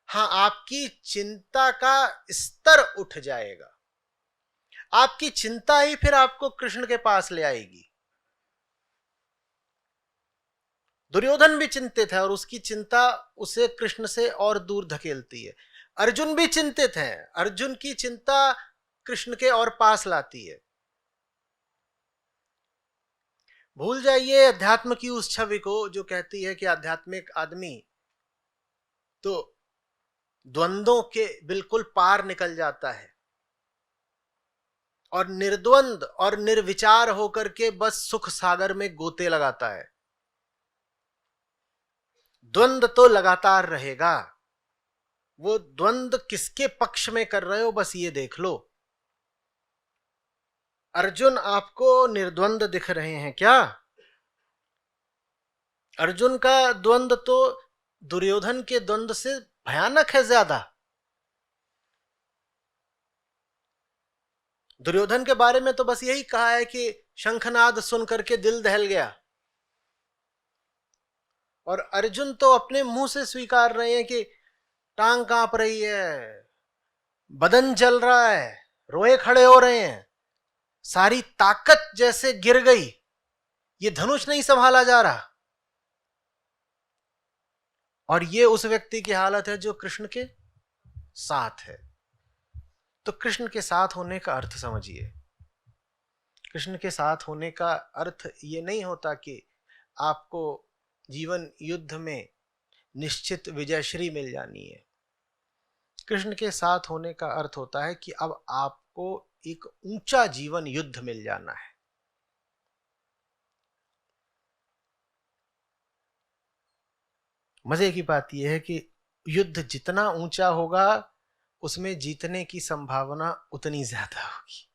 हां, आपकी चिंता का स्तर उठ जाएगा। आपकी चिंता ही फिर आपको कृष्ण के पास ले आएगी। दुर्योधन भी चिंतित है और उसकी चिंता उसे कृष्ण से और दूर धकेलती है। अर्जुन भी चिंतित है, अर्जुन की चिंता कृष्ण के और पास लाती है। भूल जाइए अध्यात्म की उस छवि को जो कहती है कि आध्यात्मिक आदमी तो द्वंद्वों के बिल्कुल पार निकल जाता है और निर्द्वंद और निर्विचार होकर के बस सुख सागर में गोते लगाता है। द्वंद्व तो लगातार रहेगा। वो द्वंद्व किसके पक्ष में कर रहे हो बस ये देख लो। अर्जुन आपको निर्द्वंद दिख रहे हैं क्या? अर्जुन का द्वंद्व तो दुर्योधन के द्वंद्व से भयानक है ज्यादा। दुर्योधन के बारे में तो बस यही कहा है कि शंखनाद सुन करके दिल दहल गया, और अर्जुन तो अपने मुंह से स्वीकार रहे हैं कि टांग कांप रही है, बदन जल रहा है, रोए खड़े हो रहे हैं, सारी ताकत जैसे गिर गई, ये धनुष नहीं संभाला जा रहा। और ये उस व्यक्ति की हालत है जो कृष्ण के साथ है। तो कृष्ण के साथ होने का अर्थ समझिए। कृष्ण के साथ होने का अर्थ ये नहीं होता कि आपको जीवन युद्ध में निश्चित विजयश्री मिल जानी है। कृष्ण के साथ होने का अर्थ होता है कि अब आपको एक ऊंचा जीवन युद्ध मिल जाना है। मजे की बात यह है कि युद्ध जितना ऊंचा होगा उसमें जीतने की संभावना उतनी ज्यादा होगी।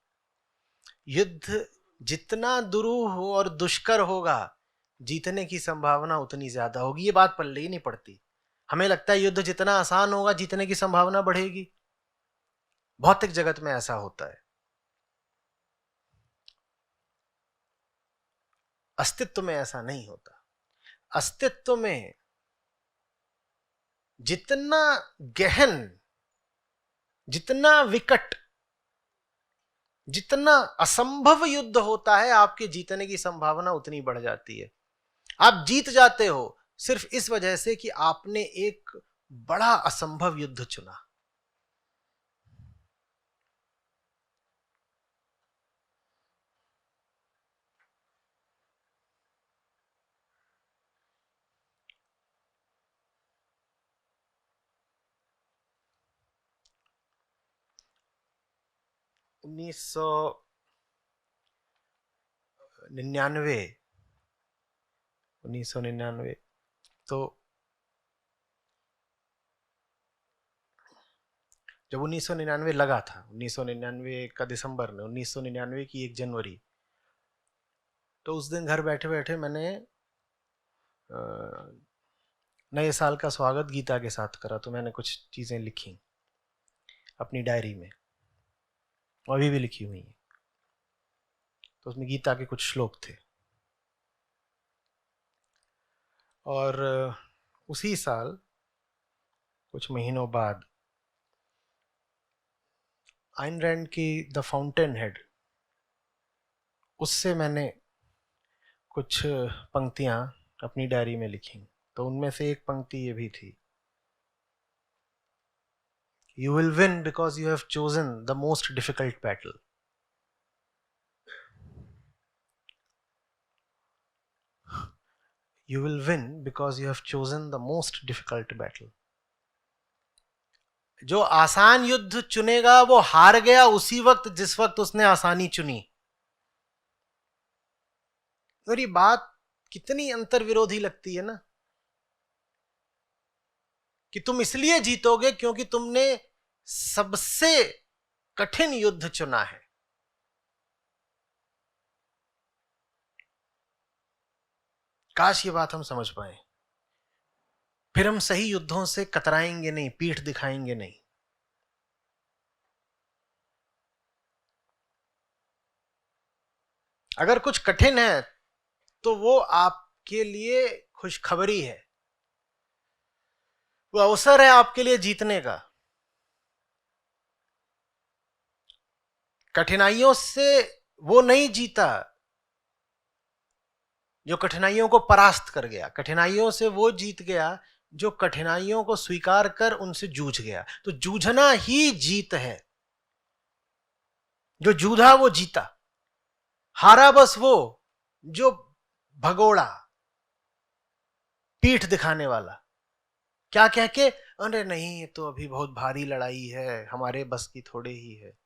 युद्ध जितना दुरूह और दुष्कर होगा जीतने की संभावना उतनी ज्यादा होगी। ये बात पल्ले ही नहीं पड़ती। हमें लगता है युद्ध जितना आसान होगा जीतने की संभावना बढ़ेगी। भौतिक जगत में ऐसा होता है। अस्तित्व में ऐसा नहीं होता। अस्तित्व में जितना गहन, जितना विकट, जितना असंभव युद्ध होता है आपके जीतने की संभावना उतनी बढ़ जाती है। आप जीत जाते हो सिर्फ इस वजह से कि आपने एक बड़ा असंभव युद्ध चुना। उन्नीस सौ 1999 तो जब 1999 लगा था, 1999 का दिसंबर में, 1999 की 1 जनवरी, तो उस दिन घर बैठे बैठे मैंने नए साल का स्वागत गीता के साथ करा। तो मैंने कुछ चीज़ें लिखी अपनी डायरी में, अभी भी लिखी हुई हैं। तो उसमें गीता के कुछ श्लोक थे। और उसी साल कुछ महीनों बाद आइन रैंड की द फाउंटेन हेड, उससे मैंने कुछ पंक्तियां अपनी डायरी में लिखी। तो उनमें से एक पंक्ति ये भी थी, You will win because you have chosen the most difficult battle. You will win because you have chosen the most difficult battle. जो आसान युद्ध चुनेगा वो हार गया उसी वक्त जिस वक्त उसने आसानी चुनी। और ये बात कितनी अंतर्विरोधी लगती है ना, कि तुम इसलिए जीतोगे क्योंकि तुमने सबसे कठिन युद्ध चुना है। काश ये बात हम समझ पाए, फिर हम सही युद्धों से कतराएंगे नहीं, पीठ दिखाएंगे नहीं। अगर कुछ कठिन है तो वो आपके लिए खुशखबरी है, वो अवसर है आपके लिए जीतने का। कठिनाइयों से वो नहीं जीता जो कठिनाइयों को परास्त कर गया, कठिनाइयों से वो जीत गया जो कठिनाइयों को स्वीकार कर उनसे जूझ गया। तो जूझना ही जीत है। जो जूझा वो जीता, हारा बस वो जो भगोड़ा, पीठ दिखाने वाला, क्या कह के, अरे नहीं ये तो अभी बहुत भारी लड़ाई है, हमारे बस की थोड़े ही है।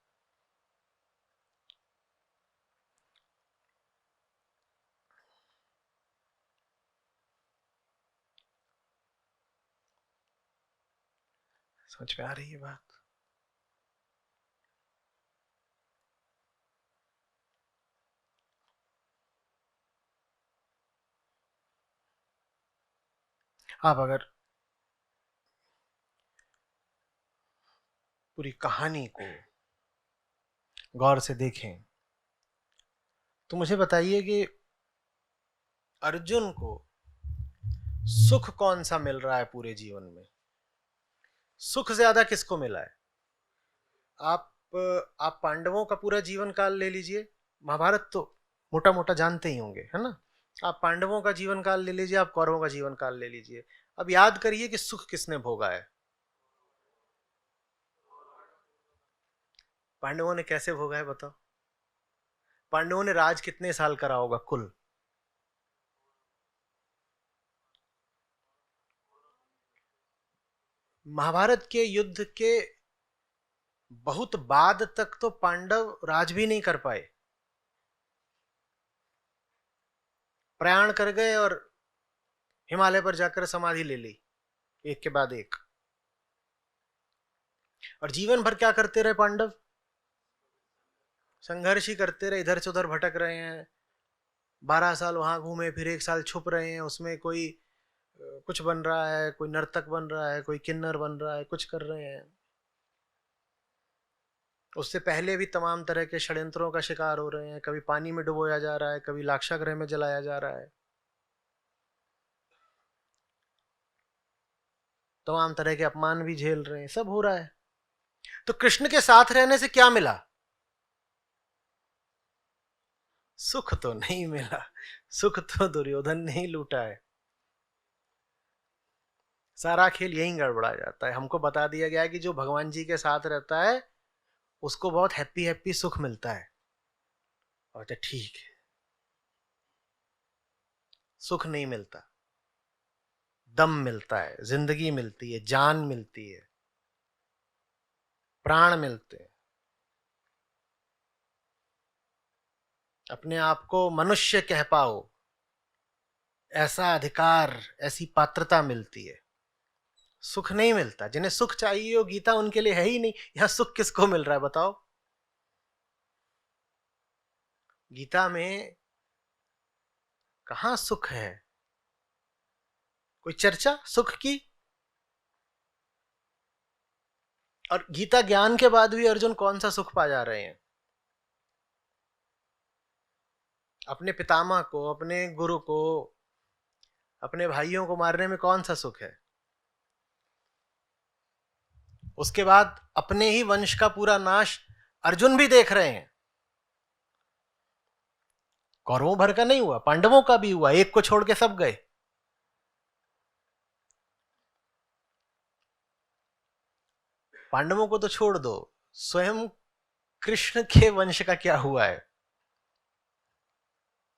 समझ में आ रही है बात? आप अगर पूरी कहानी को गौर से देखें तो मुझे बताइए कि अर्जुन को सुख कौन सा मिल रहा है पूरे जीवन में? सुख ज्यादा किसको मिला है? आप पांडवों का पूरा जीवन काल ले लीजिए, महाभारत तो मोटा मोटा जानते ही होंगे, है ना। आप पांडवों का जीवन काल ले लीजिए, आप कौरवों का जीवन काल ले लीजिए। अब याद करिए कि सुख किसने भोगा है? पांडवों ने कैसे भोगा है बताओ? पांडवों ने राज कितने साल करा होगा कुल? महाभारत के युद्ध के बहुत बाद तक तो पांडव राज भी नहीं कर पाए, प्रयाण कर गए और हिमालय पर जाकर समाधि ले ली, एक के बाद एक। और जीवन भर क्या करते रहे पांडव? संघर्ष ही करते रहे, इधर से उधर भटक रहे हैं। 12 साल वहां घूमे, फिर 1 साल छुप रहे हैं, उसमें कोई कुछ बन रहा है, कोई नर्तक बन रहा है, कोई किन्नर बन रहा है, कुछ कर रहे हैं। उससे पहले भी तमाम तरह के षड्यंत्रों का शिकार हो रहे हैं, कभी पानी में डुबोया जा रहा है, कभी लाक्षागृह में जलाया जा रहा है, तमाम तरह के अपमान भी झेल रहे हैं, सब हो रहा है। तो कृष्ण के साथ रहने से क्या मिला? सुख तो नहीं मिला, सुख तो दुर्योधन ने ही लूटा है। सारा खेल यहीं गड़बड़ा जाता है। हमको बता दिया गया है कि जो भगवान जी के साथ रहता है उसको बहुत हैप्पी हैप्पी सुख मिलता है। और तो ठीक है, सुख नहीं मिलता, दम मिलता है, जिंदगी मिलती है, जान मिलती है, प्राण मिलते हैं, अपने आप को मनुष्य कह पाओ ऐसा अधिकार, ऐसी पात्रता मिलती है। सुख नहीं मिलता। जिन्हें सुख चाहिए हो गीता उनके लिए है ही नहीं। यहां सुख किसको मिल रहा है बताओ? गीता में कहां सुख है? कोई चर्चा सुख की? और गीता ज्ञान के बाद भी अर्जुन कौन सा सुख पा जा रहे हैं? अपने पितामह को, अपने गुरु को, अपने भाइयों को मारने में कौन सा सुख है? उसके बाद अपने ही वंश का पूरा नाश अर्जुन भी देख रहे हैं। कौरवों भर का नहीं हुआ, पांडवों का भी हुआ, एक को छोड़ के सब गए। पांडवों को तो छोड़ दो, स्वयं कृष्ण के वंश का क्या हुआ है?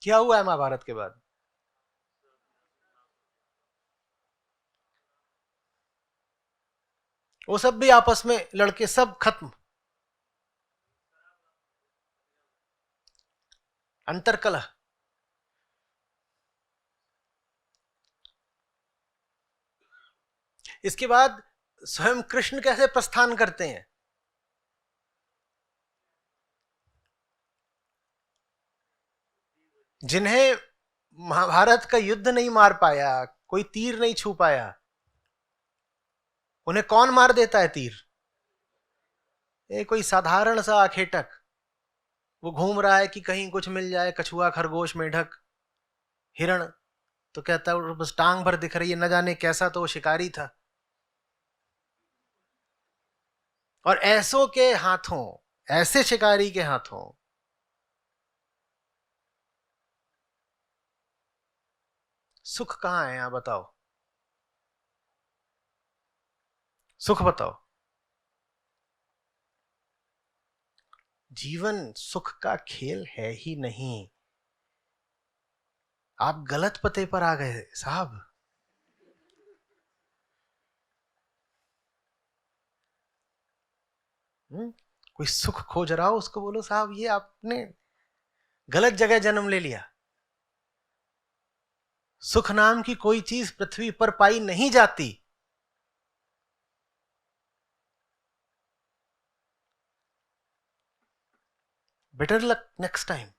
क्या हुआ है महाभारत के बाद? वो सब भी आपस में लड़के सब खत्म, अंतरकलह। इसके बाद स्वयं कृष्ण कैसे प्रस्थान करते हैं? जिन्हें महाभारत का युद्ध नहीं मार पाया, कोई तीर नहीं छू पाया, उन्हें कौन मार देता है तीर? ये कोई साधारण सा अखेटक, वो घूम रहा है कि कहीं कुछ मिल जाए, कछुआ, खरगोश, मेढक, हिरण, तो कहता है बस टांग भर दिख रही है, न जाने कैसा तो वो शिकारी था। और ऐसों के हाथों, ऐसे शिकारी के हाथों सुख कहां है? यहां बताओ, सुख बताओ। जीवन सुख का खेल है ही नहीं। आप गलत पते पर आ गए साहब। कोई सुख खोज रहा हो उसको बोलो साहब ये आपने गलत जगह जन्म ले लिया। सुख नाम की कोई चीज पृथ्वी पर पाई नहीं जाती। Better luck next time.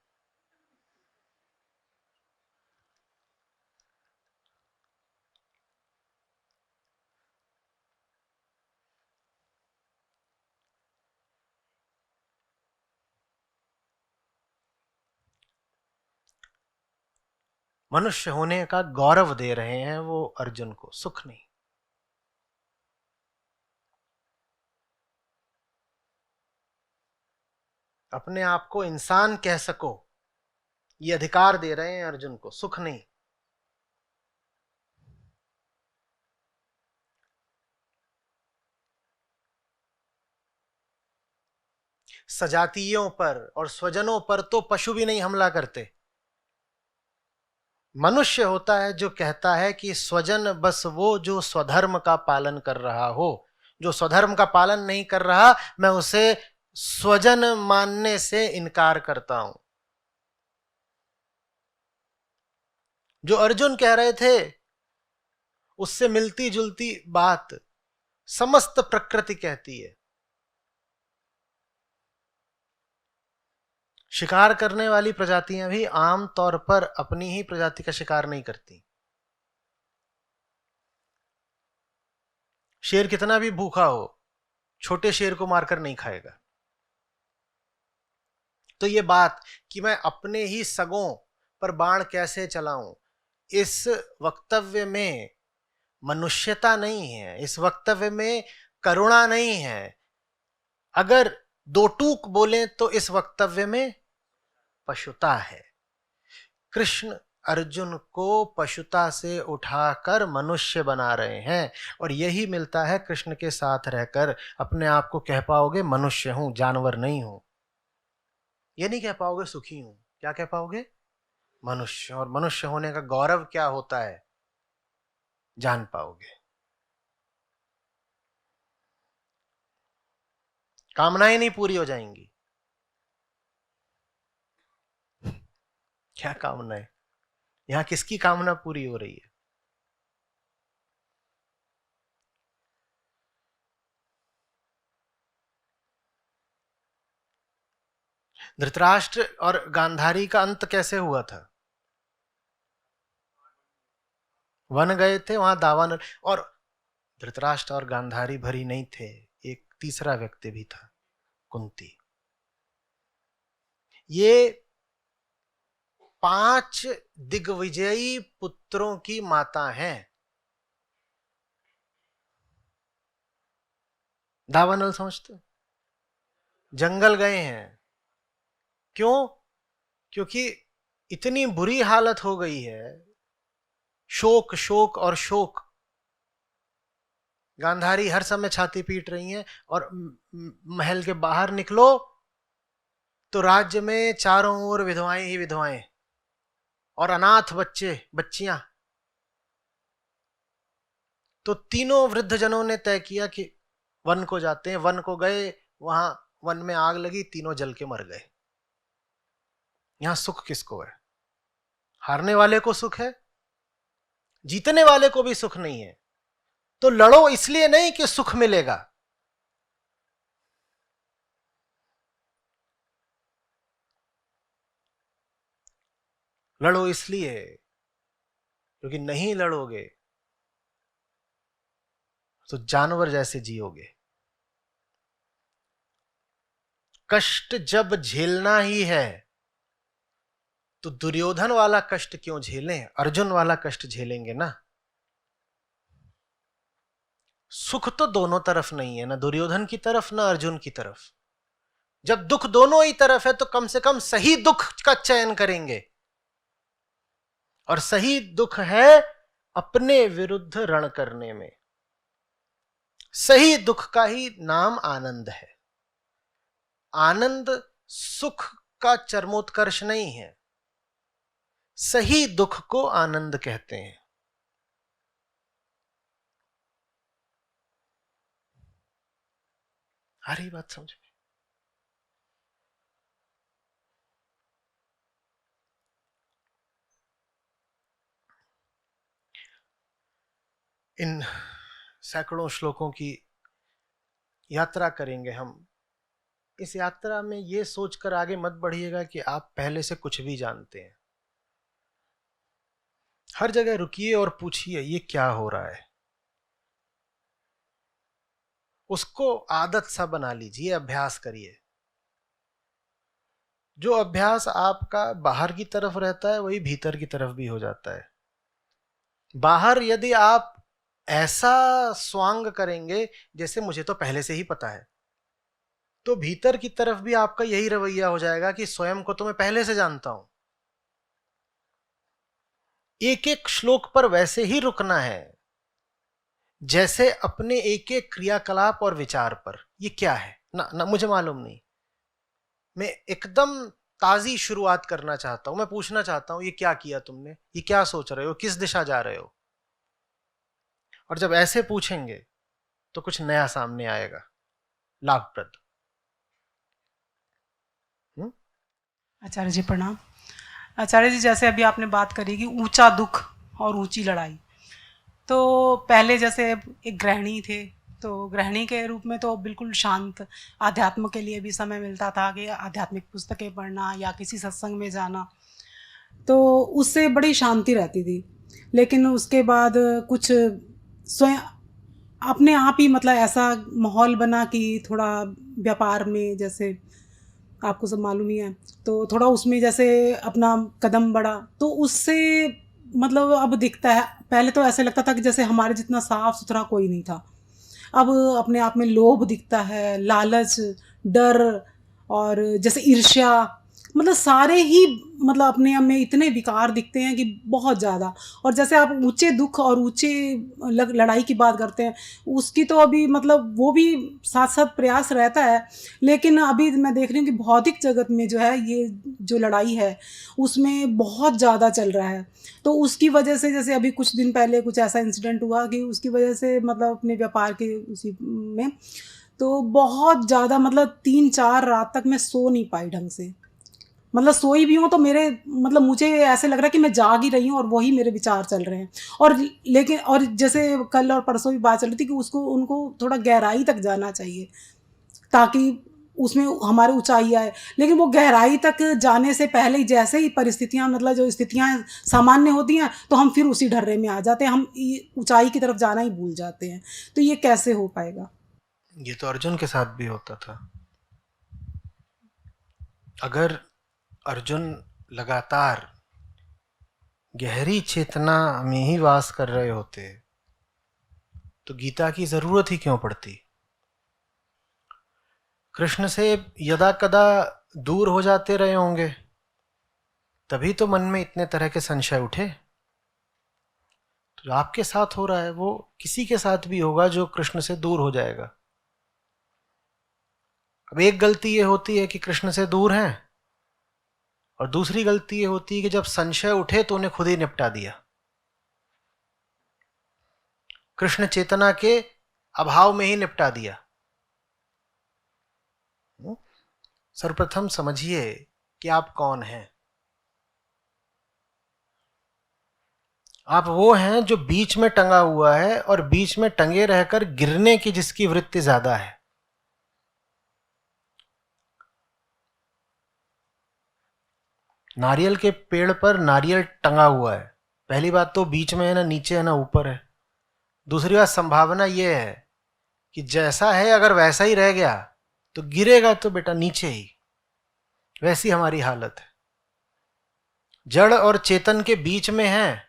मनुष्य होने का गौरव दे रहे हैं वो अर्जुन को, सुख नहीं। अपने आप को इंसान कह सको ये अधिकार दे रहे हैं अर्जुन को, सुख नहीं। सजातियों पर और स्वजनों पर तो पशु भी नहीं हमला करते। मनुष्य होता है जो कहता है कि स्वजन बस वो जो स्वधर्म का पालन कर रहा हो, जो स्वधर्म का पालन नहीं कर रहा मैं उसे स्वजन मानने से इनकार करता हूं। जो अर्जुन कह रहे थे उससे मिलती जुलती बात समस्त प्रकृति कहती है। शिकार करने वाली प्रजातियां भी आम तौर पर अपनी ही प्रजाति का शिकार नहीं करती। शेर कितना भी भूखा हो, छोटे शेर को मारकर नहीं खाएगा। तो ये बात कि मैं अपने ही सगों पर बाण कैसे चलाऊं, इस वक्तव्य में मनुष्यता नहीं है, इस वक्तव्य में करुणा नहीं है। अगर दो टूक बोले तो इस वक्तव्य में पशुता है। कृष्ण अर्जुन को पशुता से उठाकर मनुष्य बना रहे हैं और यही मिलता है कृष्ण के साथ रहकर। अपने आप को कह पाओगे मनुष्य हूं, जानवर नहीं हूं। ये नहीं कह पाओगे सुखी हूं, क्या कह पाओगे? मनुष्य। और मनुष्य होने का गौरव क्या होता है जान पाओगे। कामनाएं नहीं पूरी हो जाएंगी। क्या कामनाएं? यहां किसकी कामना पूरी हो रही है? धृतराष्ट्र और गांधारी का अंत कैसे हुआ था? वन गए थे, वहां दावानल। और धृतराष्ट्र और गांधारी भरी नहीं थे, एक तीसरा व्यक्ति भी था, कुंती। ये 5 दिग्विजयी पुत्रों की माता हैं। दावानल समझते? जंगल गए हैं। क्यों? क्योंकि इतनी बुरी हालत हो गई है, शोक शोक और शोक। गांधारी हर समय छाती पीट रही हैं और महल के बाहर निकलो तो राज्य में चारों ओर विधवाएं ही विधवाएं और अनाथ बच्चे बच्चियां। तो तीनों वृद्ध जनों ने तय किया कि वन को जाते हैं। वन को गए, वहां वन में आग लगी, तीनों जल के मर गए। यहां सुख किसको है? हारने वाले को सुख है, जीतने वाले को भी सुख नहीं है। तो लड़ो इसलिए नहीं कि सुख मिलेगा, लड़ो इसलिए क्योंकि नहीं लड़ोगे तो जानवर जैसे जियोगे। कष्ट जब झेलना ही है तो दुर्योधन वाला कष्ट क्यों झेलें, अर्जुन वाला कष्ट झेलेंगे ना। सुख तो दोनों तरफ नहीं है, ना दुर्योधन की तरफ ना अर्जुन की तरफ। जब दुख दोनों ही तरफ है तो कम से कम सही दुख का चयन करेंगे, और सही दुख है अपने विरुद्ध रण करने में। सही दुख का ही नाम आनंद है। आनंद सुख का चरमोत्कर्ष नहीं है, सही दुख को आनंद कहते हैं। आ रही बात समझ में? इन सैकड़ों श्लोकों की यात्रा करेंगे हम। इस यात्रा में यह सोचकर आगे मत बढ़िएगा कि आप पहले से कुछ भी जानते हैं। हर जगह रुकिए और पूछिए ये क्या हो रहा है। उसको आदत सा बना लीजिए, अभ्यास करिए। जो अभ्यास आपका बाहर की तरफ रहता है वही भीतर की तरफ भी हो जाता है। बाहर यदि आप ऐसा स्वांग करेंगे जैसे मुझे तो पहले से ही पता है, तो भीतर की तरफ भी आपका यही रवैया हो जाएगा कि स्वयं को तो मैं पहले से जानता हूं। एक एक श्लोक पर वैसे ही रुकना है जैसे अपने एक एक क्रियाकलाप और विचार पर। ये क्या है ना, मुझे मालूम नहीं, मैं एकदम ताजी शुरुआत करना चाहता हूं। मैं पूछना चाहता हूं, ये क्या किया तुमने, ये क्या सोच रहे हो, किस दिशा जा रहे हो। और जब ऐसे पूछेंगे तो कुछ नया सामने आएगा, लाभप्रद। आचार्य जी प्रणाम। आचार्य जी, जैसे अभी आपने बात करी कि ऊंचा दुख और ऊंची लड़ाई, तो पहले जैसे एक गृहिणी थे, तो गृहिणी के रूप में तो बिल्कुल शांत, आध्यात्म के लिए भी समय मिलता था कि आध्यात्मिक पुस्तकें पढ़ना या किसी सत्संग में जाना, तो उससे बड़ी शांति रहती थी। लेकिन उसके बाद कुछ स्वयं अपने आप ही मतलब ऐसा माहौल बना कि थोड़ा व्यापार में, जैसे आपको सब मालूम ही है, तो थोड़ा उसमें जैसे अपना कदम बढ़ा, तो उससे मतलब अब दिखता है, पहले तो ऐसे लगता था कि जैसे हमारे जितना साफ सुथरा कोई नहीं था। अब अपने आप में लोभ दिखता है, लालच, डर, और जैसे ईर्ष्या, मतलब सारे ही मतलब अपने आप में इतने विकार दिखते हैं कि बहुत ज़्यादा। और जैसे आप ऊंचे दुख और ऊंचे लड़ाई की बात करते हैं, उसकी तो अभी मतलब वो भी साथ साथ प्रयास रहता है, लेकिन अभी मैं देख रही हूँ कि भौतिक जगत में जो है ये जो लड़ाई है उसमें बहुत ज़्यादा चल रहा है। तो उसकी वजह से जैसे अभी कुछ दिन पहले कुछ ऐसा इंसिडेंट हुआ कि उसकी वजह से मतलब अपने व्यापार के उसी में, तो बहुत ज़्यादा मतलब 3-4 रात तक मैं सो नहीं पाई ढंग से। मतलब सोई भी हूँ तो मेरे मतलब मुझे ऐसे लग रहा है कि मैं जाग ही रही हूँ और वही मेरे विचार चल रहे हैं। और लेकिन और जैसे कल और परसों भी बात चल रही थी कि उसको उनको थोड़ा गहराई तक जाना चाहिए ताकि उसमें हमारी ऊंचाई आए। लेकिन वो गहराई तक जाने से पहले ही जैसे ही परिस्थितियां मतलब जो स्थितियां सामान्य होती हैं तो हम फिर उसी ढर्रे में आ जाते हैं, हम ऊंचाई की तरफ जाना ही भूल जाते हैं। तो ये कैसे हो पाएगा? ये तो अर्जुन के साथ भी होता था। अगर अर्जुन लगातार गहरी चेतना में ही वास कर रहे होते तो गीता की जरूरत ही क्यों पड़ती। कृष्ण से यदा कदा दूर हो जाते रहे होंगे, तभी तो मन में इतने तरह के संशय उठे। तो जो आपके साथ हो रहा है वो किसी के साथ भी होगा जो कृष्ण से दूर हो जाएगा। अब एक गलती ये होती है कि कृष्ण से दूर हैं, और दूसरी गलती ये होती है कि जब संशय उठे तो उन्हें खुद ही निपटा दिया। कृष्ण चेतना के अभाव में ही निपटा दिया। सर्वप्रथम समझिए कि आप कौन हैं। आप वो हैं जो बीच में टंगा हुआ है और बीच में टंगे रहकर गिरने की जिसकी वृत्ति ज्यादा है। नारियल के पेड़ पर नारियल टंगा हुआ है। पहली बात तो बीच में है ना नीचे है ना ऊपर है। दूसरी बात संभावना यह है कि जैसा है अगर वैसा ही रह गया तो गिरेगा तो बेटा नीचे ही। वैसी हमारी हालत है, जड़ और चेतन के बीच में है,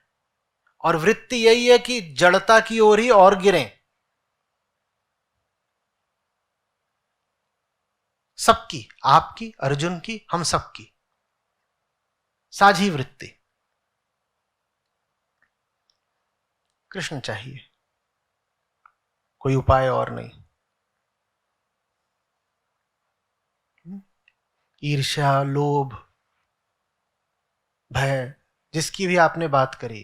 और वृत्ति यही है कि जड़ता की ओर ही और गिरें। सबकी, आपकी, अर्जुन की, हम सबकी साझी वृत्ति। कृष्ण चाहिए, कोई उपाय और नहीं। ईर्ष्या, लोभ, भय, जिसकी भी आपने बात करी,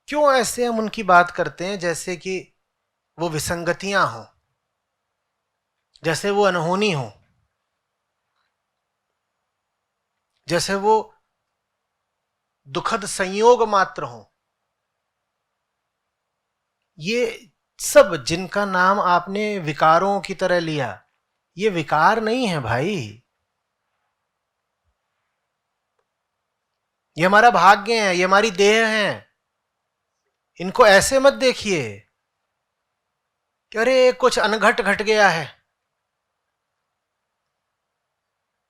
क्यों ऐसे हम उनकी बात करते हैं जैसे कि वो विसंगतियां हों, जैसे वो अनहोनी हो, जैसे वो दुखद संयोग मात्र हो। ये सब जिनका नाम आपने विकारों की तरह लिया, ये विकार नहीं है भाई, ये हमारा भाग्य है, ये हमारी देह है। इनको ऐसे मत देखिए कि अरे कुछ अनघट घट गया है,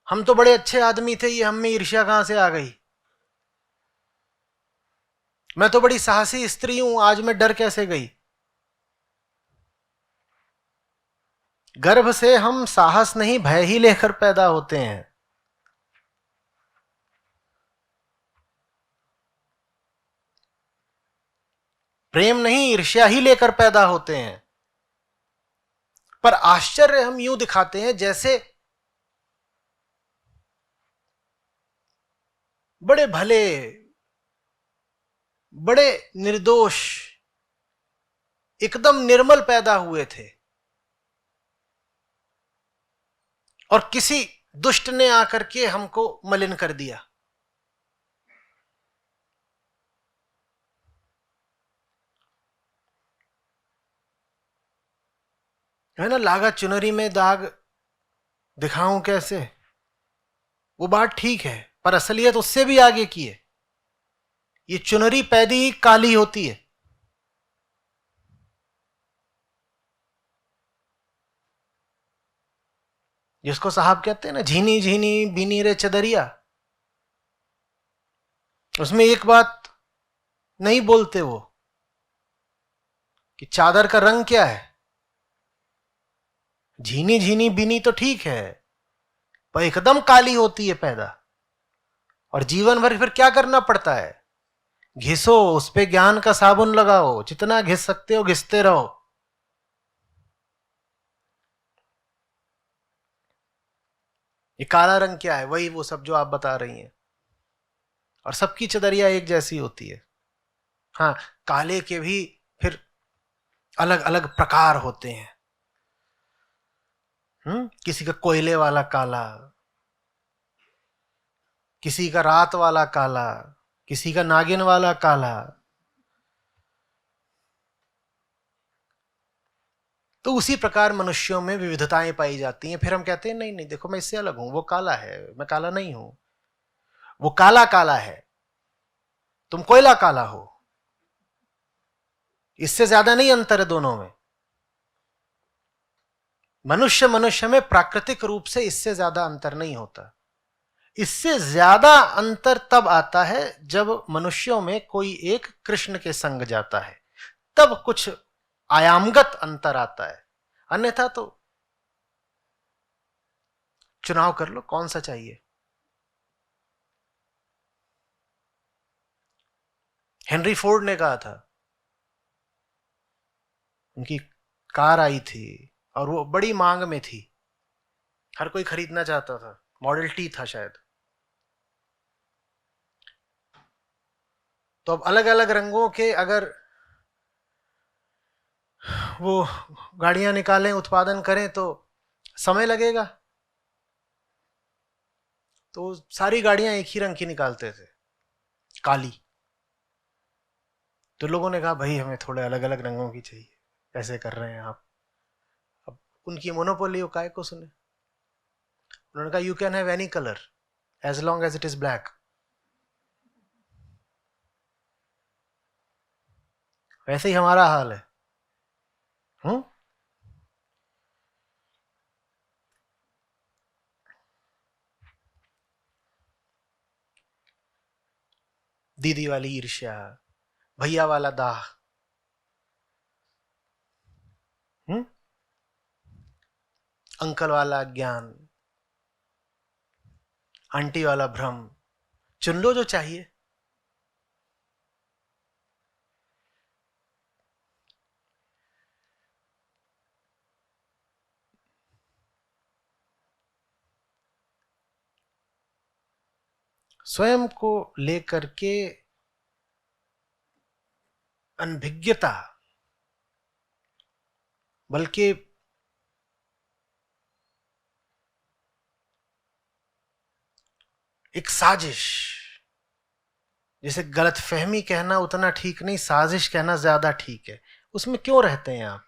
हम तो बड़े अच्छे आदमी थे, ये हम में ईर्ष्या कहां से आ गई। मैं तो बड़ी साहसी स्त्री हूं, आज मैं डर कैसे गई। गर्भ से हम साहस नहीं भय ही लेकर पैदा होते हैं। प्रेम नहीं ईर्ष्या ही लेकर पैदा होते हैं। पर आश्चर्य हम यूं दिखाते हैं जैसे बड़े भले, बड़े निर्दोष, एकदम निर्मल पैदा हुए थे, और किसी दुष्ट ने आकर के हमको मलिन कर दिया। है ना, लागा चुनरी में दाग दिखाऊं कैसे, वो बात ठीक है, पर असलियत उससे भी आगे की है। ये चुनरी पैदी ही काली होती है। जिसको साहब कहते हैं ना, झीनी झीनी बीनी रे चदरिया, उसमें एक बात नहीं बोलते वो कि चादर का रंग क्या है। झीनी झीनी बीनी तो ठीक है, पर एकदम काली होती है पैदा, और जीवन भर फिर क्या करना पड़ता है, घिसो, उस पे ज्ञान का साबुन लगाओ, जितना घिस सकते हो घिसते रहो। ये काला रंग क्या है, वही वो सब जो आप बता रही हैं। और सबकी चदरिया एक जैसी होती है। हाँ, काले के भी फिर अलग अलग प्रकार होते हैं। किसी का कोयले वाला काला, किसी का रात वाला काला, किसी का नागिन वाला काला। तो उसी प्रकार मनुष्यों में विविधताएं पाई जाती हैं। फिर हम कहते हैं नहीं नहीं देखो, मैं इससे अलग हूं, वो काला है, मैं काला नहीं हूं। वो काला काला है, तुम कोयला काला हो, इससे ज्यादा नहीं अंतर है दोनों में। मनुष्य मनुष्य में प्राकृतिक रूप से इससे ज्यादा अंतर नहीं होता। इससे ज्यादा अंतर तब आता है जब मनुष्यों में कोई एक कृष्ण के संग जाता है, तब कुछ आयामगत अंतर आता है। अन्यथा तो चुनाव कर लो कौन सा चाहिए। हेनरी फोर्ड ने कहा था, उनकी कार आई थी और वो बड़ी मांग में थी, हर कोई खरीदना चाहता था, मॉडल टी था शायद। तो अब अलग अलग रंगों के अगर वो गाड़ियां निकालें, उत्पादन करें, तो समय लगेगा। तो सारी गाड़ियां एक ही रंग की निकालते थे, काली। तो लोगों ने कहा भाई हमें थोड़े अलग अलग रंगों की चाहिए, कैसे कर रहे हैं आप। अब उनकी मोनोपोली, वो काय को सुने। उन्होंने कहा you can have any colour as long as it is black. वैसे ही हमारा हाल है। दीदी वाली ईर्ष्या, भैया वाला दाह, अंकल वाला ज्ञान, आंटी वाला भ्रम। चुन लो जो चाहिए। स्वयं को लेकर के अनभिज्ञता, बल्कि एक साजिश, जैसे गलतफहमी कहना उतना ठीक नहीं, साजिश कहना ज्यादा ठीक है। उसमें क्यों रहते हैं आप।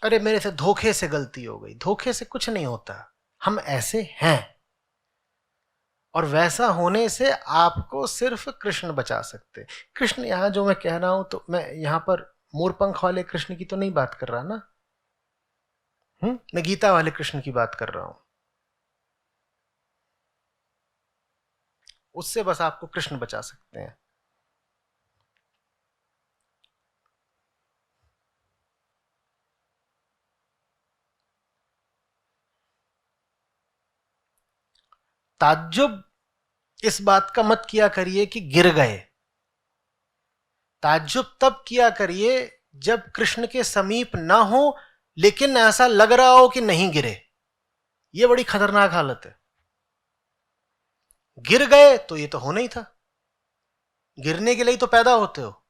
अरे मेरे से धोखे से गलती हो गई, धोखे से कुछ नहीं होता, हम ऐसे हैं। और वैसा होने से आपको सिर्फ कृष्ण बचा सकते। कृष्ण, यहां जो मैं कह रहा हूं, तो मैं यहां पर मोरपंख वाले कृष्ण की तो नहीं बात कर रहा ना। मैं गीता वाले कृष्ण की बात कर रहा हूं। उससे बस आपको कृष्ण बचा सकते हैं। ताज्जुब इस बात का मत किया करिए कि गिर गए। ताज्जुब तब किया करिए जब कृष्ण के समीप ना हो, लेकिन ऐसा लग रहा हो कि नहीं गिरे। यह बड़ी खतरनाक हालत है। गिर गए तो ये तो होना ही था, गिरने के लिए तो पैदा होते हो।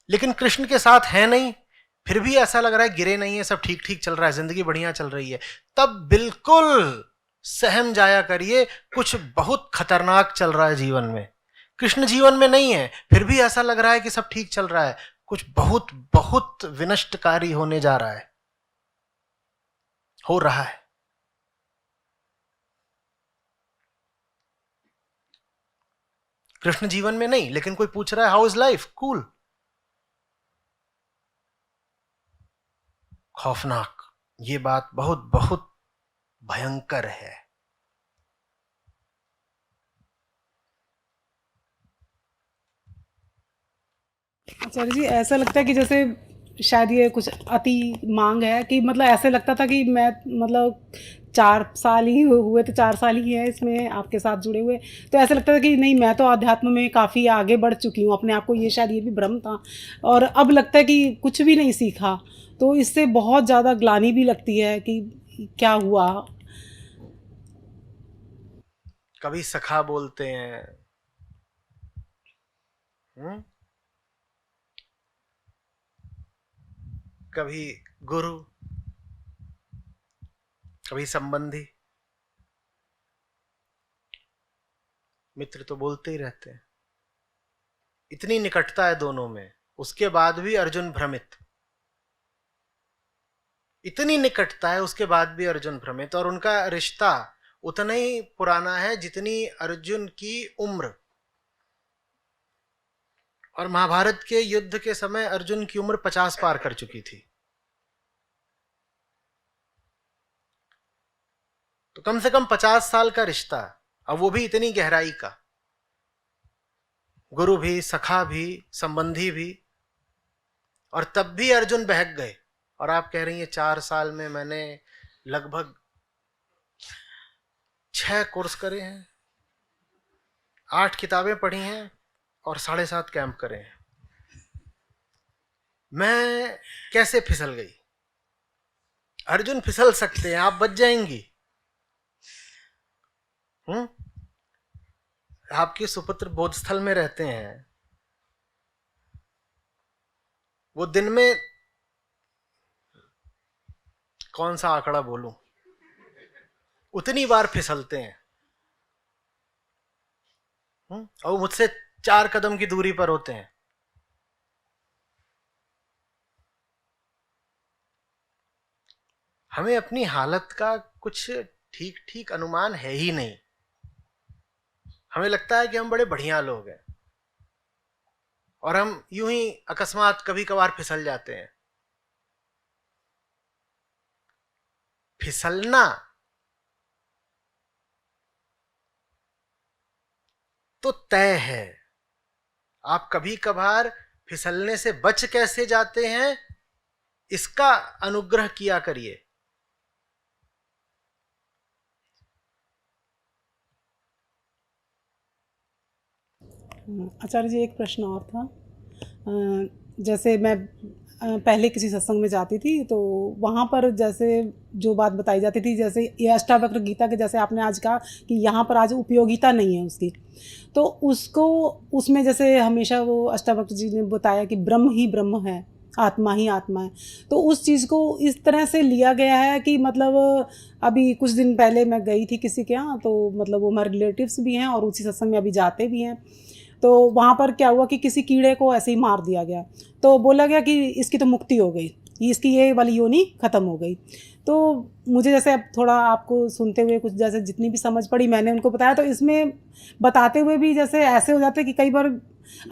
लेकिन कृष्ण के साथ है नहीं, फिर भी ऐसा लग रहा है गिरे नहीं है, सब ठीक ठीक चल रहा है, जिंदगी बढ़िया चल रही है, तब बिल्कुल सहम जाया करिए, कुछ बहुत खतरनाक चल रहा है जीवन में। कृष्ण जीवन में नहीं है, फिर भी ऐसा लग रहा है कि सब ठीक चल रहा है, कुछ बहुत बहुत विनष्टकारी होने जा रहा है, हो रहा है। कृष्ण जीवन में नहीं, लेकिन कोई पूछ रहा है हाउ इज लाइफ, कूल। खौफनाक, ये बात बहुत बहुत भयंकर है। आचार्य जी ऐसा लगता है कि जैसे शायद ये कुछ अति मांग है कि मतलब ऐसे लगता था कि मैं मतलब 4 साल ही हुए थे, 4 साल ही है इसमें आपके साथ जुड़े हुए, तो ऐसा लगता था कि नहीं मैं तो अध्यात्म में काफ़ी आगे बढ़ चुकी हूँ अपने आप को, ये शायद ये भी भ्रम था। और अब लगता है कि कुछ भी नहीं सीखा, तो इससे बहुत ज़्यादा ग्लानि भी लगती है कि क्या हुआ। कभी सखा बोलते हैं, कभी गुरु, कभी संबंधी, मित्र तो बोलते ही रहते हैं। इतनी निकटता है दोनों में, उसके बाद भी अर्जुन भ्रमित, इतनी निकटता है उसके बाद भी अर्जुन भ्रमित, और उनका रिश्ता उतना ही पुराना है जितनी अर्जुन की उम्र। और महाभारत के युद्ध के समय अर्जुन की उम्र 50 पार कर चुकी थी। तो कम से कम 50 साल का रिश्ता, अब वो भी इतनी गहराई का, गुरु भी, सखा भी, संबंधी भी, और तब भी अर्जुन बहक गए। और आप कह रही हैं 4 साल में मैंने लगभग 6 कोर्स करे हैं, 8 किताबें पढ़ी हैं और 7.5 कैंप करे हैं, मैं कैसे फिसल गई? अर्जुन फिसल सकते हैं, आप बच जाएंगी। आपके सुपुत्र बोधस्थल में रहते हैं, वो दिन में कौन सा आंकड़ा बोलूं, उतनी बार फिसलते हैं। और मुझसे 4 कदम की दूरी पर होते हैं। हमें अपनी हालत का कुछ ठीक ठीक अनुमान है ही नहीं। हमें लगता है कि हम बड़े बढ़िया लोग हैं, और हम यूं ही अकस्मात कभी कभार फिसल जाते हैं। फिसलना तो तय है, आप कभी कभार फिसलने से बच कैसे जाते हैं, इसका अनुग्रह किया करिए। आचार्य जी एक प्रश्न और था। जैसे मैं पहले किसी सत्संग में जाती थी तो वहाँ पर जैसे जो बात बताई जाती थी, जैसे ये अष्टावक्र गीता के जैसे आपने आज कहा कि यहाँ पर आज उपयोगिता नहीं है उसकी, तो उसको उसमें जैसे हमेशा वो अष्टावक्र जी ने बताया कि ब्रह्म ही ब्रह्म है, आत्मा ही आत्मा है। तो उस चीज़ को इस तरह से लिया गया है कि मतलब अभी कुछ दिन पहले मैं गई थी किसी के यहाँ, तो मतलब वो हमारे रिलेटिव्स भी हैं और उसी सत्संग में अभी जाते भी हैं। तो वहाँ पर क्या हुआ कि किसी कीड़े को ऐसे ही मार दिया गया, तो बोला गया कि इसकी तो मुक्ति हो गई, इसकी ये वाली योनि ख़त्म हो गई। तो मुझे जैसे अब थोड़ा आपको सुनते हुए कुछ जैसे जितनी भी समझ पड़ी मैंने उनको बताया, तो इसमें बताते हुए भी जैसे ऐसे हो जाते कि कई बार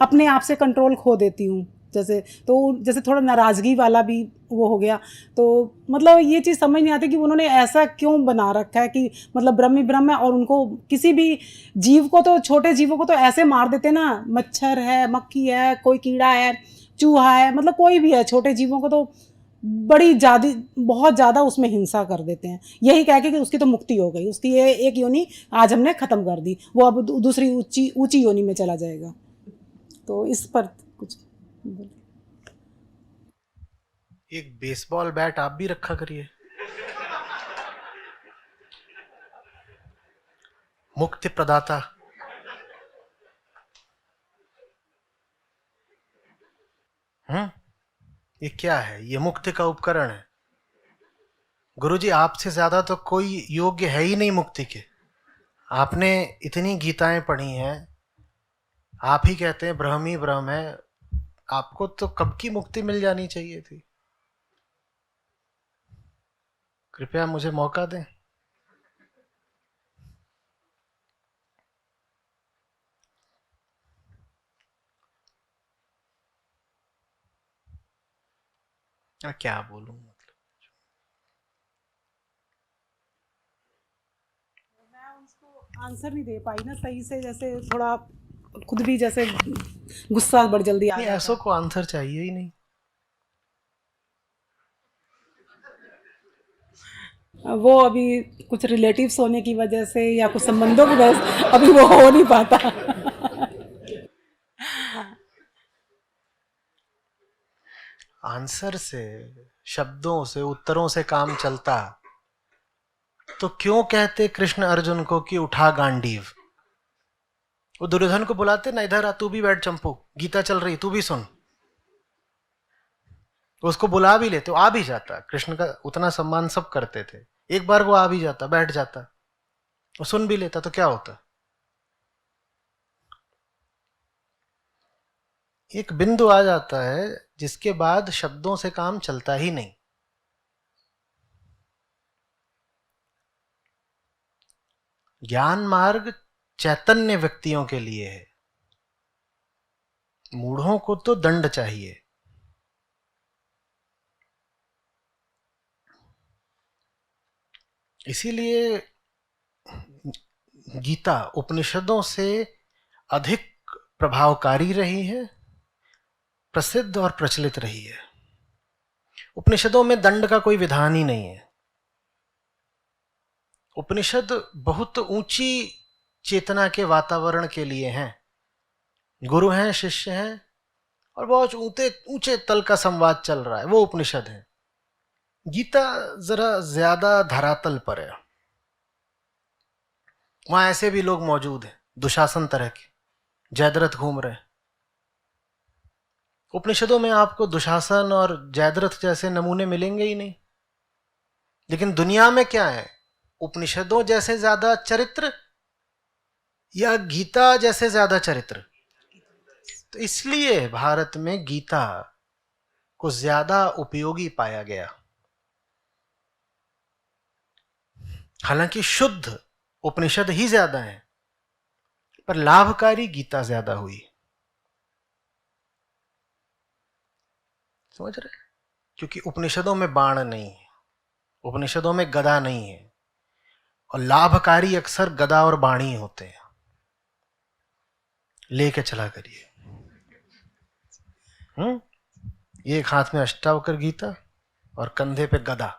अपने आप से कंट्रोल खो देती हूँ, जैसे तो जैसे थोड़ा नाराज़गी वाला भी वो हो गया। तो मतलब ये चीज़ समझ नहीं आती कि उन्होंने ऐसा क्यों बना रखा है कि मतलब ब्रह्म ही ब्रह्म है, और उनको किसी भी जीव को तो, छोटे जीवों को तो ऐसे मार देते ना, मच्छर है, मक्खी है, कोई कीड़ा है, चूहा है, मतलब कोई भी है, छोटे जीवों को तो बड़ी ज़्यादा बहुत ज़्यादा उसमें हिंसा कर देते हैं, यही कह के कि उसकी तो मुक्ति हो गई, उसकी ये एक योनि आज हमने ख़त्म कर दी, वो अब दूसरी ऊंची ऊंची योनि में चला जाएगा। तो इस पर कुछ एक बेसबॉल बैट आप भी रखा करिए। मुक्ति प्रदाता। ये क्या है? ये मुक्ति का उपकरण है। गुरुजी, आपसे ज्यादा तो कोई योग्य है ही नहीं मुक्ति के। आपने इतनी गीताएं पढ़ी हैं, आप ही कहते हैं ब्रह्म ही ब्रह्म है। आपको तो कब की मुक्ति मिल जानी चाहिए थी। कृपया मुझे मौका दें। क्या बोलूं, मतलब मैं उसको आंसर नहीं दे पाई ना सही से, जैसे थोड़ा खुद भी जैसे गुस्सा बड़ जल्दी आ नहीं, जाता ऐसों को आंसर चाहिए ही नहीं। है। वो अभी कुछ रिलेटिव्स होने की वजह से या कुछ संबंधों की वजह से अभी वो हो नहीं पाता। आंसर से, शब्दों से, उत्तरों से काम चलता तो क्यों कहते कृष्ण अर्जुन को कि उठा गांडीव? वो दुर्योधन को बुलाते ना, इधर आ, तू भी बैठ चंपू, गीता चल रही, तू भी सुन। उसको बुला भी लेते, वो आ भी जाता। कृष्ण का उतना सम्मान सब करते थे। एक बार वो आ भी जाता, बैठ जाता, वो सुन भी लेता, तो क्या होता? एक बिंदु आ जाता है जिसके बाद शब्दों से काम चलता ही नहीं। ज्ञान मार्ग चैतन्य व्यक्तियों के लिए है, मूढ़ों को तो दंड चाहिए। इसीलिए गीता उपनिषदों से अधिक प्रभावकारी रही है, प्रसिद्ध और प्रचलित रही है। उपनिषदों में दंड का कोई विधान ही नहीं है। उपनिषद बहुत ऊंची चेतना के वातावरण के लिए हैं। गुरु हैं, शिष्य हैं, और बहुत ऊंचे ऊंचे तल का संवाद चल रहा है, वो उपनिषद है। गीता जरा ज्यादा धरातल पर है। वहां ऐसे भी लोग मौजूद हैं, दुशासन तरह के, जयद्रथ घूम रहे हैं। उपनिषदों में आपको दुशासन और जयद्रथ जैसे नमूने मिलेंगे ही नहीं। लेकिन दुनिया में क्या है? उपनिषदों जैसे ज्यादा चरित्र या गीता जैसे ज्यादा चरित्र? तो इसलिए भारत में गीता को ज्यादा उपयोगी पाया गया। हालांकि शुद्ध उपनिषद ही ज्यादा है, पर लाभकारी गीता ज्यादा हुई। समझ रहे? क्योंकि उपनिषदों में बाण नहीं है, उपनिषदों में गदा नहीं है, और लाभकारी अक्सर गदा और बाणी होते हैं। लेके चला करिए। एक हाथ में अष्टावक्र गीता और कंधे पे गदा।